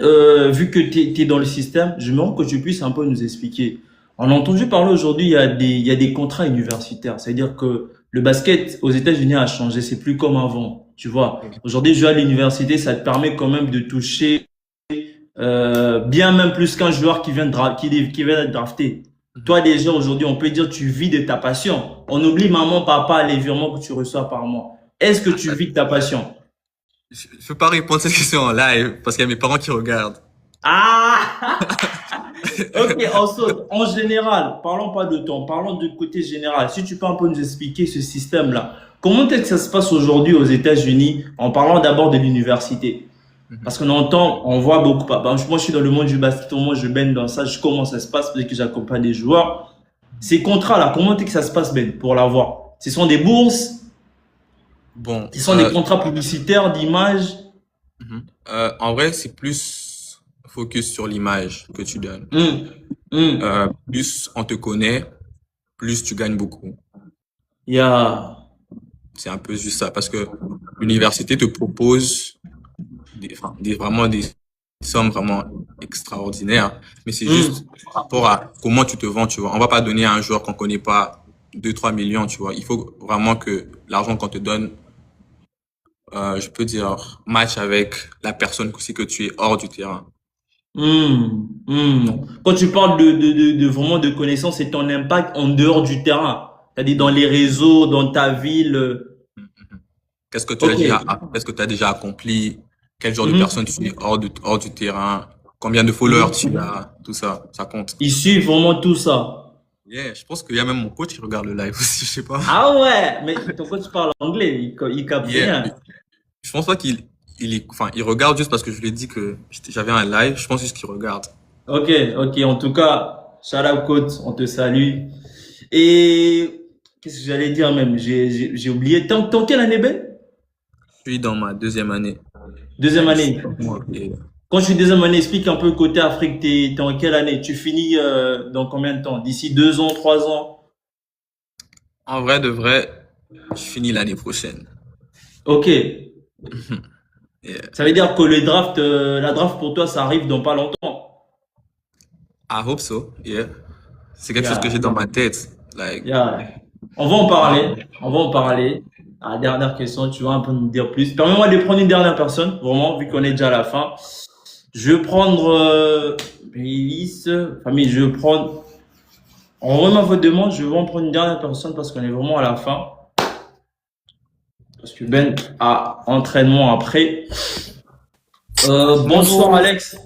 Speaker 1: vu que tu es, dans le système, j'aimerais que tu puisses un peu nous expliquer. On a entendu parler aujourd'hui, il y a des contrats universitaires. C'est-à-dire que le basket aux États-Unis a changé. C'est plus comme avant. Tu vois, aujourd'hui, jouer à l'université, ça te permet quand même de toucher bien même plus qu'un joueur qui vient d'être drafté. Toi, déjà, aujourd'hui, on peut dire tu vis de ta passion. On oublie maman, papa, les virements que tu reçois par mois. Est-ce que tu vis de ta passion?
Speaker 2: Je peux pas répondre à cette question en live parce qu'il y a mes parents qui regardent.
Speaker 1: Ah! Ok, on saute. En général, parlons pas de temps, parlons du côté général. Si tu peux un peu nous expliquer ce système-là. Comment est-ce que ça se passe aujourd'hui aux États-Unis en parlant d'abord de l'université? Parce qu'on entend, on voit beaucoup. Moi, je suis dans le monde du basket, moi, je baigne dans ça. Je comment ça se passe, peut-être que j'accompagne des joueurs. Ces contrats-là, comment est-ce que ça se passe, Ben, pour l'avoir? Ce sont des bourses,
Speaker 2: Bon,
Speaker 1: ce sont des contrats publicitaires, d'images.
Speaker 2: en vrai, c'est plus focus sur l'image que tu donnes.
Speaker 1: Hum, hum.
Speaker 2: Plus on te connaît, plus tu gagnes beaucoup.
Speaker 1: Il y a,
Speaker 2: C'est un peu juste ça parce que l'université te propose vraiment des sommes vraiment extraordinaires, mais c'est juste
Speaker 1: hum,
Speaker 2: par rapport à comment tu te vends, tu vois. On va pas donner à un joueur qu'on connaît pas 2-3 millions, tu vois. Il faut vraiment que l'argent qu'on te donne, je peux dire, match avec la personne aussi que tu es hors du terrain. Donc,
Speaker 1: Quand tu parles de vraiment de connaissances, c'est ton impact en dehors du terrain. C'est-à-dire dans les réseaux, dans ta ville.
Speaker 2: qu'est-ce que tu as
Speaker 1: Ok.
Speaker 2: déjà, qu'est-ce que tu as déjà accompli? Quel genre de
Speaker 1: Mhm,
Speaker 2: personne tu es hors du terrain? Combien de followers
Speaker 1: mhm.
Speaker 2: tu as? Tout ça, ça compte.
Speaker 1: Ils suivent vraiment tout ça.
Speaker 2: Yeah, je pense qu'il y a même mon coach qui regarde le live aussi, je sais pas.
Speaker 1: Ah ouais, mais ton coach parle anglais, il capte
Speaker 2: Yeah,
Speaker 1: rien.
Speaker 2: je pense pas il regarde juste parce que je lui ai dit que j'avais un live. Je pense juste qu'il regarde.
Speaker 1: Ok, ok. En tout cas, shout out coach, on te salue. Et qu'est-ce que j'allais dire même? J'ai oublié. T'es en quelle année, Ben?
Speaker 2: Je suis dans ma deuxième année.
Speaker 1: Deuxième
Speaker 2: Je suis
Speaker 1: année.
Speaker 2: moi. Et
Speaker 1: Quand je suis deuxième année, explique un peu côté Afrique. T'es en quelle année? Tu finis dans combien de temps? D'ici 2 ans, 3 ans?
Speaker 2: en vrai, de vrai, je finis l'année prochaine.
Speaker 1: Ok.
Speaker 2: Yeah.
Speaker 1: Ça veut dire que le draft, la draft pour toi, ça arrive dans pas longtemps.
Speaker 2: I hope so. Yeah. C'est quelque chose que
Speaker 1: Yeah,
Speaker 2: j'ai dans ma tête. Like,
Speaker 1: yeah. On va en parler. On va en parler. La dernière question, tu vas un peu nous dire plus. Permets-moi de prendre une dernière personne, vraiment, vu qu'on est déjà à la fin. Je vais prendre Bélis, famille, je vais prendre. En remet votre demande, je vais en prendre une dernière personne parce qu'on est vraiment à la fin. Parce que Ben a entraînement après. Bonsoir
Speaker 6: Bonjour,
Speaker 1: Alex.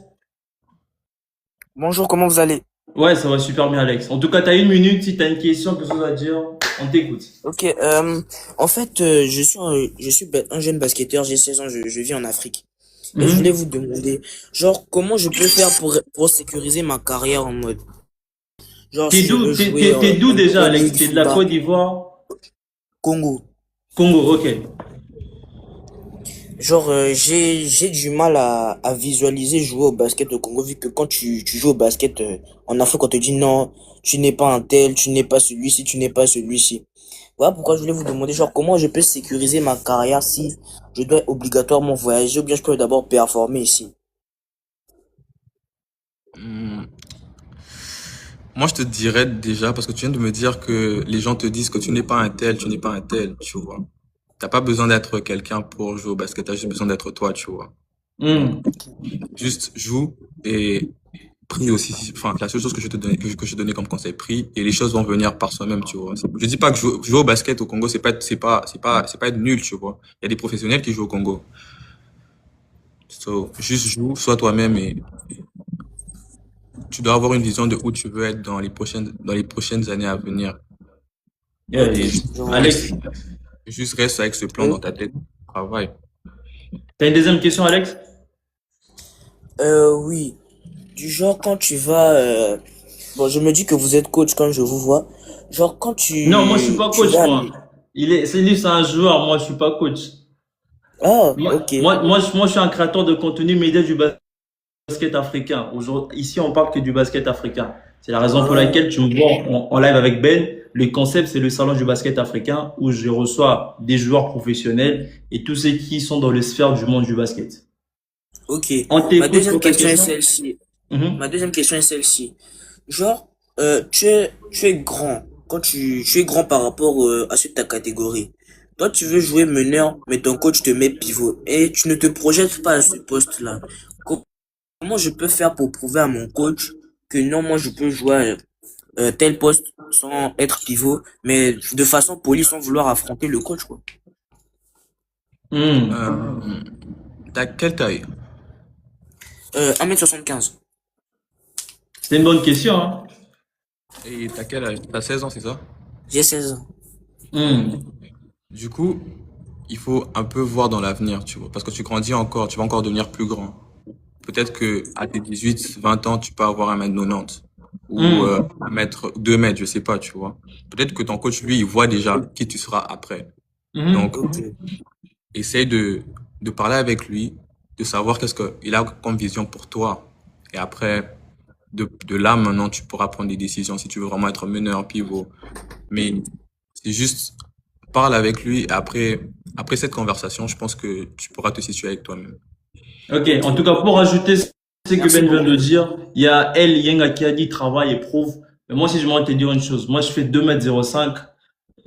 Speaker 6: bonjour, comment vous allez?
Speaker 1: Ouais, ça va super bien Alex. En tout cas, tu as 1 minute. Si tu as une question, quelque chose à dire, on t'écoute.
Speaker 6: Ok, en fait, je suis un jeune basketteur, j'ai 16 ans, je vis en Afrique. Et je voulais
Speaker 1: Mhm.
Speaker 6: vous demander, genre, comment je peux faire pour sécuriser ma carrière en mode, genre,
Speaker 1: T'es
Speaker 6: si je
Speaker 1: d'où,
Speaker 6: veux jouer
Speaker 1: t'es d'où
Speaker 6: en
Speaker 1: déjà
Speaker 6: Pro
Speaker 1: Alex?
Speaker 6: League,
Speaker 1: T'es de la
Speaker 6: FIBA,
Speaker 1: Côte d'Ivoire?
Speaker 6: Congo.
Speaker 1: Congo, ok.
Speaker 6: Genre, j'ai du mal à visualiser jouer au basket au Congo, vu que quand tu joues au basket en Afrique, on te dit non, tu n'es pas un tel, tu n'es pas celui-ci, tu n'es pas celui-ci. Voilà pourquoi je voulais vous demander, genre, comment je peux sécuriser ma carrière si je dois obligatoirement voyager ou bien je peux d'abord performer ici.
Speaker 2: hmm, moi, je te dirais déjà, parce que tu viens de me dire que les gens te disent que tu n'es pas un tel, tu n'es pas un tel, tu vois. T'as pas besoin d'être quelqu'un pour jouer au basket, t'as juste besoin d'être toi, tu vois. Donc,
Speaker 1: Hmm.
Speaker 2: juste joue et prie aussi. Enfin, la seule chose que je te donnais, que je donnais comme conseil, prie et les choses vont venir par soi-même, tu vois. Je dis pas que jouer au basket au Congo, c'est pas être nul, tu vois. Il y a des professionnels qui jouent au Congo. So, juste joue, sois toi-même et tu dois avoir une vision de où tu veux être dans les prochaines années à venir.
Speaker 1: Yeah,
Speaker 6: Ok,
Speaker 2: Et
Speaker 6: je vous
Speaker 1: Alex,
Speaker 6: remercie.
Speaker 2: juste reste avec ce plan
Speaker 6: Euh,
Speaker 2: dans ta tête. Travaille.
Speaker 1: t'as une deuxième question Alex?
Speaker 6: oui, du genre quand tu vas, bon, je me dis que vous êtes coach quand je vous vois. Genre quand
Speaker 1: Non, moi je suis pas
Speaker 6: tu
Speaker 1: coach
Speaker 6: vas,
Speaker 1: moi. C'est lui, c'est un joueur, moi je suis pas coach.
Speaker 6: ah,
Speaker 1: Moi,
Speaker 6: ok.
Speaker 1: moi, je suis un créateur de contenu média du basket africain. Aujourd'hui, ici, on parle que du basket africain. C'est la raison pour
Speaker 6: Ah,
Speaker 1: laquelle tu me vois en live avec Ben. Le concept, c'est le salon du basket africain où je reçois des joueurs professionnels et tous ceux qui sont dans les sphères du monde du basket.
Speaker 6: ok.
Speaker 1: On
Speaker 6: Ma
Speaker 1: t'écoute
Speaker 6: deuxième
Speaker 1: pour ta
Speaker 6: question est
Speaker 1: question?
Speaker 6: celle-ci.
Speaker 1: Mhm.
Speaker 6: Ma deuxième question est celle-ci. Genre, tu es grand. quand tu es grand par rapport à ceux de ta catégorie. Toi, tu veux jouer meneur, mais ton coach te met pivot et tu ne te projettes pas à ce poste-là. Comment je peux faire pour prouver à mon coach que non, moi, je peux jouer tel poste sans être pivot, mais de façon polie, sans vouloir affronter le coach, quoi.
Speaker 1: Hmm.
Speaker 2: Euh, T'as quelle taille?
Speaker 6: 1m75.
Speaker 1: C'est une bonne question, hein.
Speaker 2: Et t'as quel âge? T'as 16 ans, c'est ça?
Speaker 6: J'ai 16 ans.
Speaker 1: Hmm.
Speaker 2: Du coup, il faut un peu voir dans l'avenir, tu vois, parce que tu grandis encore, tu vas encore devenir plus grand. Peut-être que à tes 18, 20 ans, tu peux avoir 1m90 ou
Speaker 1: Hmm.
Speaker 2: 2 mètres, je sais pas, tu vois. Peut-être que ton coach, lui, il voit déjà qui tu seras après.
Speaker 1: Mhm.
Speaker 2: Donc,
Speaker 6: Ok.
Speaker 2: essaye de parler avec lui, de savoir qu'est-ce qu'il a comme vision pour toi. Et après, de là, maintenant, tu pourras prendre des décisions si tu veux vraiment être meneur, pivot. Mais c'est juste, parle avec lui et après cette conversation, je pense que tu pourras te situer avec toi-même.
Speaker 1: Ok, en tout cas, pour rajouter ce que
Speaker 6: Merci
Speaker 1: Ben vient de
Speaker 6: beaucoup.
Speaker 1: dire, il y a El Yenga qui a dit travail et prouve. Mais moi, si je m'en te dire une chose, moi, je fais 2,05 m.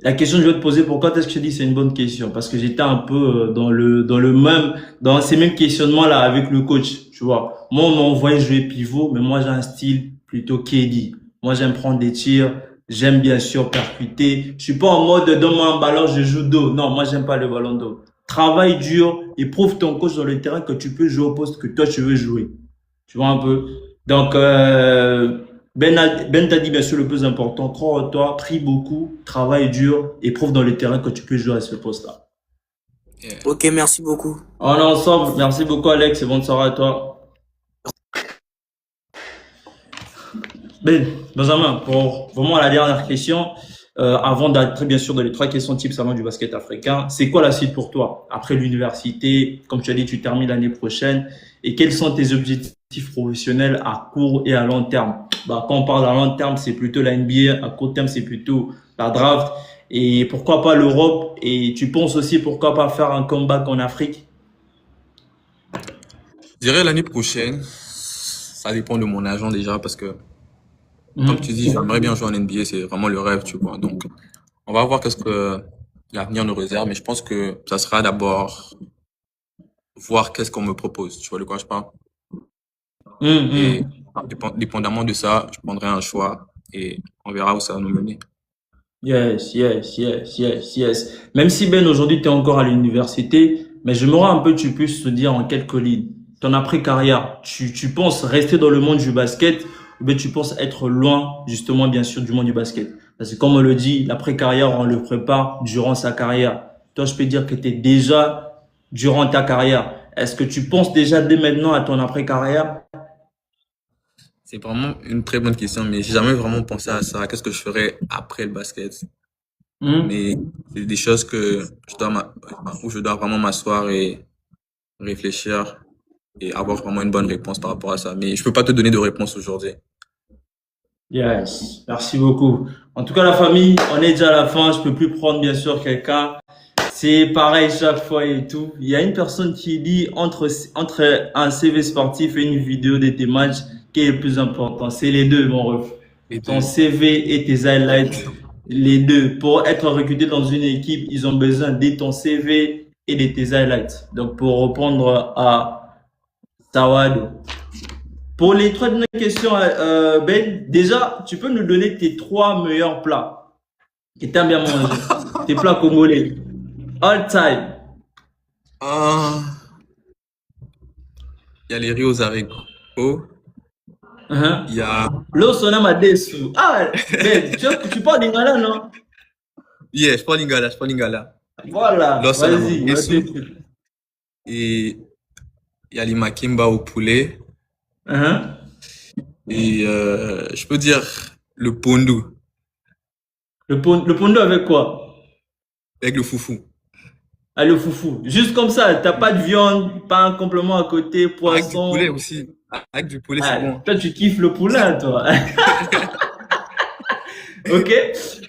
Speaker 1: La question que je vais te poser, pourquoi est-ce que je te dis c'est une bonne question? Parce que j'étais un peu dans ces mêmes questionnements-là avec le coach, tu vois. Moi, on m'a envoyé jouer pivot, mais moi, j'ai un style plutôt KD. Moi, j'aime prendre des tirs. J'aime bien sûr percuter. Je suis pas en mode donne-moi un ballon, je joue dos. Non, moi, j'aime pas le ballon dos. Travaille dur et prouve ton coach dans le terrain que tu peux jouer au poste que toi, tu veux jouer. Tu vois un peu? Donc, Ben t'a dit bien sûr le plus important, crois en toi, prie beaucoup, travaille dur et prouve dans le terrain que tu peux jouer à ce poste-là.
Speaker 2: Yeah.
Speaker 6: Ok, merci beaucoup.
Speaker 1: On est ensemble. Merci beaucoup Alex et bonne soirée à toi. Ben, Benjamin, pour vraiment la dernière question, avant d'entrer bien sûr dans les 3 questions type salon du basket africain, c'est quoi la suite pour toi? Après l'université, comme tu as dit, tu termines l'année prochaine. Et quels sont tes objectifs professionnels à court et à long terme? Bah, quand on parle à long terme, c'est plutôt la NBA. À court terme, c'est plutôt la draft. Et pourquoi pas l'Europe? Et tu penses aussi pourquoi pas faire un comeback en Afrique?
Speaker 2: Je dirais l'année prochaine, ça dépend de mon agent déjà parce que, comme tu
Speaker 1: Mhm.
Speaker 2: dis, j'aimerais bien jouer en NBA, c'est vraiment le rêve, tu vois. Donc, on va voir qu'est-ce que l'avenir nous réserve, mais je pense que ça sera d'abord voir qu'est-ce qu'on me propose, tu vois de quoi je parle. Et
Speaker 1: Mhm.
Speaker 2: dépendamment de ça, je prendrai un choix et on verra où ça va nous mener.
Speaker 1: Yes, yes, yes, yes, yes. Même si Ben aujourd'hui tu es encore à l'université, mais j'aimerais un peu que tu puisses te dire en quelques lignes, ton après-carrière, tu penses rester dans le monde du basket ou bien tu penses être loin justement bien sûr du monde du basket? Parce que comme on le dit, l'après-carrière on le prépare durant sa carrière. Toi je peux dire que tu es déjà durant ta carrière. Est-ce que tu penses déjà dès maintenant à ton après-carrière?
Speaker 2: C'est vraiment une très bonne question, mais j'ai jamais vraiment pensé à ça. Qu'est-ce que je ferais après le basket?
Speaker 1: Hmm?
Speaker 2: Mais c'est des choses que où je dois vraiment m'asseoir et réfléchir et avoir vraiment une bonne réponse par rapport à ça. Mais je peux pas te donner de réponse aujourd'hui.
Speaker 1: Yes, merci beaucoup. En tout cas, la famille, on est déjà à la fin. Je peux plus prendre bien sûr quelqu'un. C'est pareil chaque fois et tout. Il y a une personne qui dit entre un CV sportif et une vidéo de tes matchs, quel est le plus important? C'est les deux, mon ref.
Speaker 2: Les
Speaker 1: Ton
Speaker 2: deux.
Speaker 1: CV et tes highlights, les deux. Pour être recruté dans une équipe, ils ont besoin de ton CV et de tes highlights. Donc, pour répondre à Tawad, pour les 3 dernières questions, Ben, déjà, tu peux nous donner tes 3 meilleurs plats que t'aimes bien manger. Tes plats congolais. All time.
Speaker 2: Ah, il y a les riz aux haricots.
Speaker 1: Uhum.
Speaker 2: Il y a,
Speaker 1: L'eau sonne ma déçu. Ah, Ben, tu parles d'Ingala, non?
Speaker 2: yeah, je prends lingala.
Speaker 1: Voilà,
Speaker 2: L'os à la
Speaker 1: vas-y, on
Speaker 2: manguesso.
Speaker 1: t'écoute.
Speaker 2: Et il y a les makimba au poulet.
Speaker 1: Uhum.
Speaker 2: Et, je peux dire le pondu
Speaker 1: Le pondo avec quoi?
Speaker 2: avec le foufou.
Speaker 1: Ah, le foufou. Juste comme ça, t'as pas de viande, pas un complément à côté,
Speaker 2: Avec du poulet
Speaker 1: poisson.
Speaker 2: aussi. Avec du poulet, c'est
Speaker 1: Ah,
Speaker 2: bon.
Speaker 1: toi, tu kiffes le poulain, toi. Ok.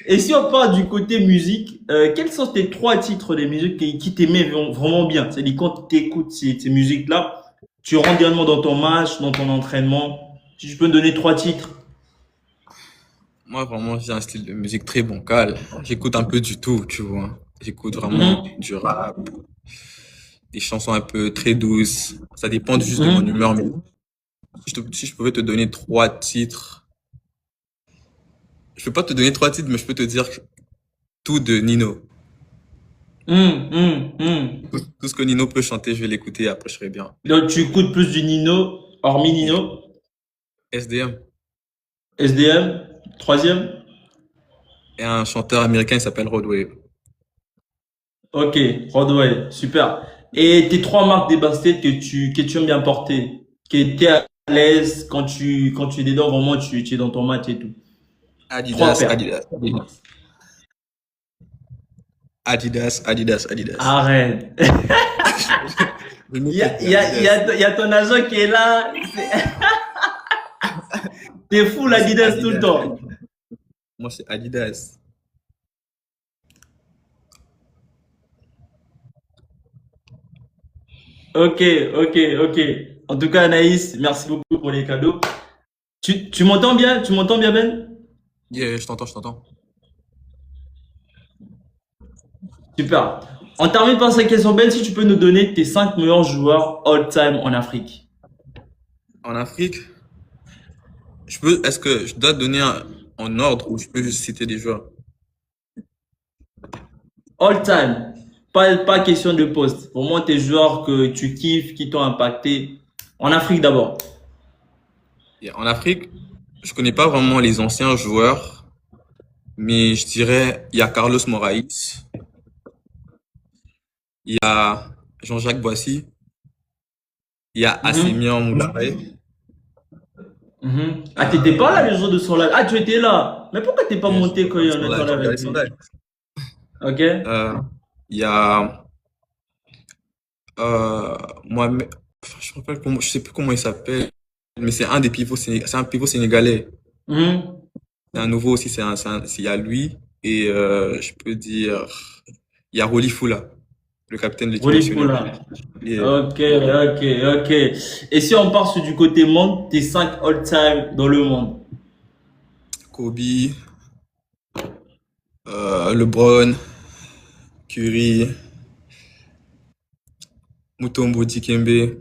Speaker 1: Et si on part du côté musique, quels sont tes 3 titres de musique qui t'aimaient vraiment bien? C'est-à-dire quand tu écoutes ces musiques-là, tu rentres directement dans ton match, dans ton entraînement. Si tu peux me donner 3 titres.
Speaker 2: Moi, vraiment, j'ai un style de musique très bancal. J'écoute un peu du tout, tu vois. J'écoute vraiment
Speaker 1: Mhm,
Speaker 2: du rap, des chansons un peu très douces. Ça dépend juste de mon
Speaker 1: mhm,
Speaker 2: humeur. Mais si je pouvais te donner trois titres, je peux pas te donner trois titres, mais je peux te dire tout de Nino.
Speaker 1: mhm.
Speaker 2: Tout ce que Nino peut chanter, je vais l'écouter, après je serai bien.
Speaker 1: Donc, tu écoutes plus du Nino, hormis
Speaker 2: Yeah.
Speaker 1: Nino,
Speaker 2: SDM.
Speaker 1: SDM, troisième.
Speaker 2: Et un chanteur américain, il s'appelle Roadway.
Speaker 1: Ok, Broadway, super. Et tes trois marques des baskets que tu aimes bien porter, que tu es à l'aise quand tu es dedans, vraiment, tu es dans ton match et tout. Trois
Speaker 2: Adidas,
Speaker 1: paires.
Speaker 2: Adidas, Adidas. Adidas, Adidas, Adidas.
Speaker 1: Arrête.
Speaker 2: Je ne fais que
Speaker 1: Il
Speaker 2: Adidas.
Speaker 1: y a ton agent qui est là. T'es fou,
Speaker 2: Moi, c'est
Speaker 1: l'Adidas tout le
Speaker 2: Adidas,
Speaker 1: temps.
Speaker 2: Adidas. Moi, c'est Adidas.
Speaker 1: Ok, ok, ok. En tout cas, Anaïs, merci beaucoup pour les cadeaux. Tu m'entends bien? Tu m'entends bien, Ben?
Speaker 2: Yeah, je t'entends, je t'entends.
Speaker 1: Super. On termine par cette question, Ben. Si tu peux nous donner tes 5 meilleurs joueurs all-time en Afrique.
Speaker 2: En Afrique, est-ce que je dois donner en ordre ou je peux juste citer des joueurs?
Speaker 1: All-time. Pas question de poste. Vraiment tes joueurs que tu kiffes, qui t'ont impacté. En Afrique d'abord.
Speaker 2: Yeah, en Afrique, je connais pas vraiment les anciens joueurs, mais je dirais, il y a Carlos Moraes, il y a Jean-Jacques Boissy, il y a
Speaker 1: Mhm,
Speaker 2: Assemian Moulaye.
Speaker 1: mhm. Ah, t'étais pas là le jour de son live. Ah, tu étais là. Mais pourquoi t'es pas
Speaker 2: Yeah,
Speaker 1: monté quand
Speaker 2: regardé
Speaker 1: on
Speaker 2: son
Speaker 1: était en
Speaker 2: live, j'ai
Speaker 1: live
Speaker 2: regardé
Speaker 1: avec
Speaker 2: son
Speaker 1: lui?
Speaker 2: live.
Speaker 1: Ok?
Speaker 2: Euh, il y a euh, Mohamed, je sais plus comment il s'appelle, mais c'est un des pivots, c'est un pivot sénégalais.
Speaker 1: Mhm.
Speaker 2: C'est un nouveau aussi, il y a lui et je peux dire, il y a Roli Fula, le capitaine de l'équipe
Speaker 1: Rolly
Speaker 2: nationale.
Speaker 1: Poula.
Speaker 2: Et
Speaker 1: Ok, ok, ok. Et si on part sur du côté monde, tes 5 all-time dans le monde.
Speaker 2: Kobe, LeBron, Curry, Mutombo Dikembe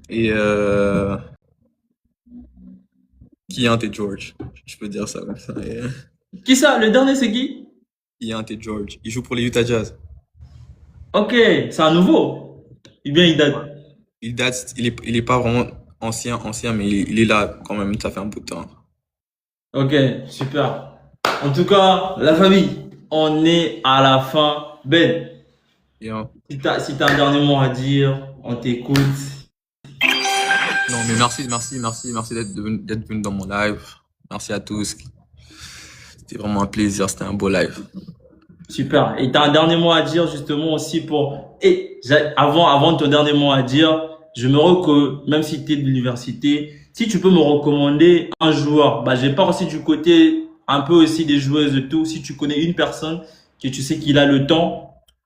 Speaker 2: et Keontae George. Je peux dire ça comme ça. Et,
Speaker 1: Qui ça? Le dernier, c'est qui?
Speaker 2: Keontae George. Il joue pour les Utah Jazz.
Speaker 1: Ok, c'est un nouveau. Eh bien, il
Speaker 2: Ouais.
Speaker 1: date.
Speaker 2: Il est pas vraiment ancien, mais il est là quand même. Ça fait un bout de temps.
Speaker 1: Ok, super. En tout cas, la famille, on est à la fin. Ben,
Speaker 2: Et,
Speaker 1: si t'as un dernier mot à dire, on t'écoute.
Speaker 2: non, mais merci d'être venu dans mon live. Merci à tous. C'était vraiment un plaisir. C'était un beau live.
Speaker 1: Super. Et t'as un dernier mot à dire justement aussi pour... Et avant ton dernier mot à dire, j'aimerais que, même si tu es de l'université, si tu peux me recommander un joueur, bah, j'ai pas aussi du côté un peu aussi des joueuses de tout. Si tu connais une personne que tu sais qu'il a le temps,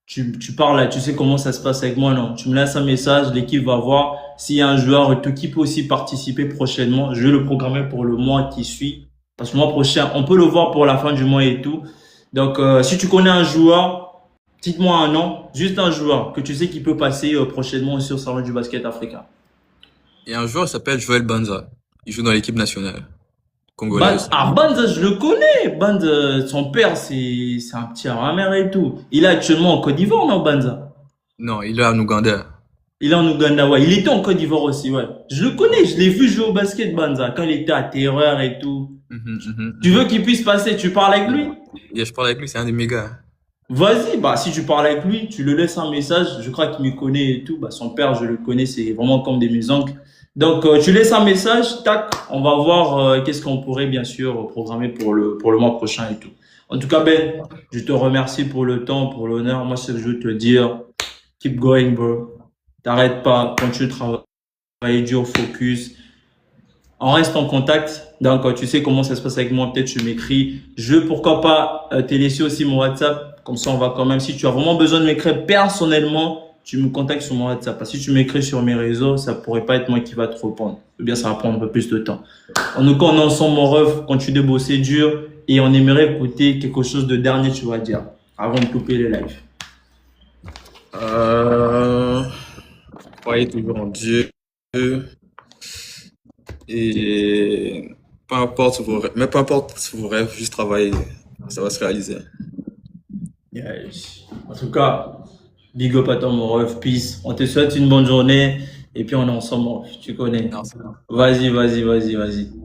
Speaker 1: tu parles, tu sais comment ça se passe avec moi, non? Tu me laisses un message, l'équipe va voir s'il y a un joueur et tout qui peut aussi participer prochainement. Je vais le programmer pour le mois qui suit. Parce que le mois prochain, on peut le voir pour la fin du mois et tout. Donc, si tu connais un joueur, cite-moi un nom, juste un joueur que tu sais qui peut passer prochainement sur le salon du basket africain.
Speaker 2: Et un joueur s'appelle Joël Banza. Il joue dans l'équipe nationale congolaise.
Speaker 1: Banza, je le connais. Banza, son père, c'est un petit rameur et tout. Il est actuellement en Côte d'Ivoire, non, Banza?
Speaker 2: Non, il est en Ouganda.
Speaker 1: Il est en Ouganda, ouais. Il était en Côte d'Ivoire aussi, ouais. Je le connais, je l'ai vu jouer au basket, Banza, quand il était à Terreur et tout. Tu veux qu'il puisse passer, tu parles avec lui?
Speaker 2: Et je parle avec lui, c'est un de mes gars.
Speaker 1: Vas-y, bah, si tu parles avec lui, tu le laisses un message. Je crois qu'il me connaît et tout. Bah, son père, je le connais, c'est vraiment comme des mes oncles. Donc, tu laisses un message, tac, on va voir qu'est-ce qu'on pourrait bien sûr programmer pour le mois prochain et tout. En tout cas, Ben, je te remercie pour le temps, pour l'honneur. Moi, ce que je veux te dire, keep going, bro. T'arrêtes pas, continue de travailler dur, focus. On reste en contact. Donc, tu sais comment ça se passe avec moi. Peut-être tu m'écris. Pourquoi pas, te laisser aussi mon WhatsApp. Comme ça, on va quand même, si tu as vraiment besoin de m'écrire personnellement, tu me contactes sur mon WhatsApp. Parce que si tu m'écris sur mes réseaux, ça pourrait pas être moi qui va te répondre. Ou bien ça va prendre un peu plus de temps. En tout cas, on est ensemble, mon ref, continue de bosser dur et on aimerait écouter quelque chose de dernier, tu vas dire, avant de couper le live.
Speaker 2: Croyez toujours en Dieu et peu importe vos rêves, mais peu importe vos rêves, juste travailler, ça va se réaliser.
Speaker 1: Yes. En tout cas, big up à toi, mon ref, peace. On te souhaite une bonne journée et puis on est ensemble, mon ref, tu connais.
Speaker 2: Merci.
Speaker 1: Vas-y, vas-y, vas-y, vas-y.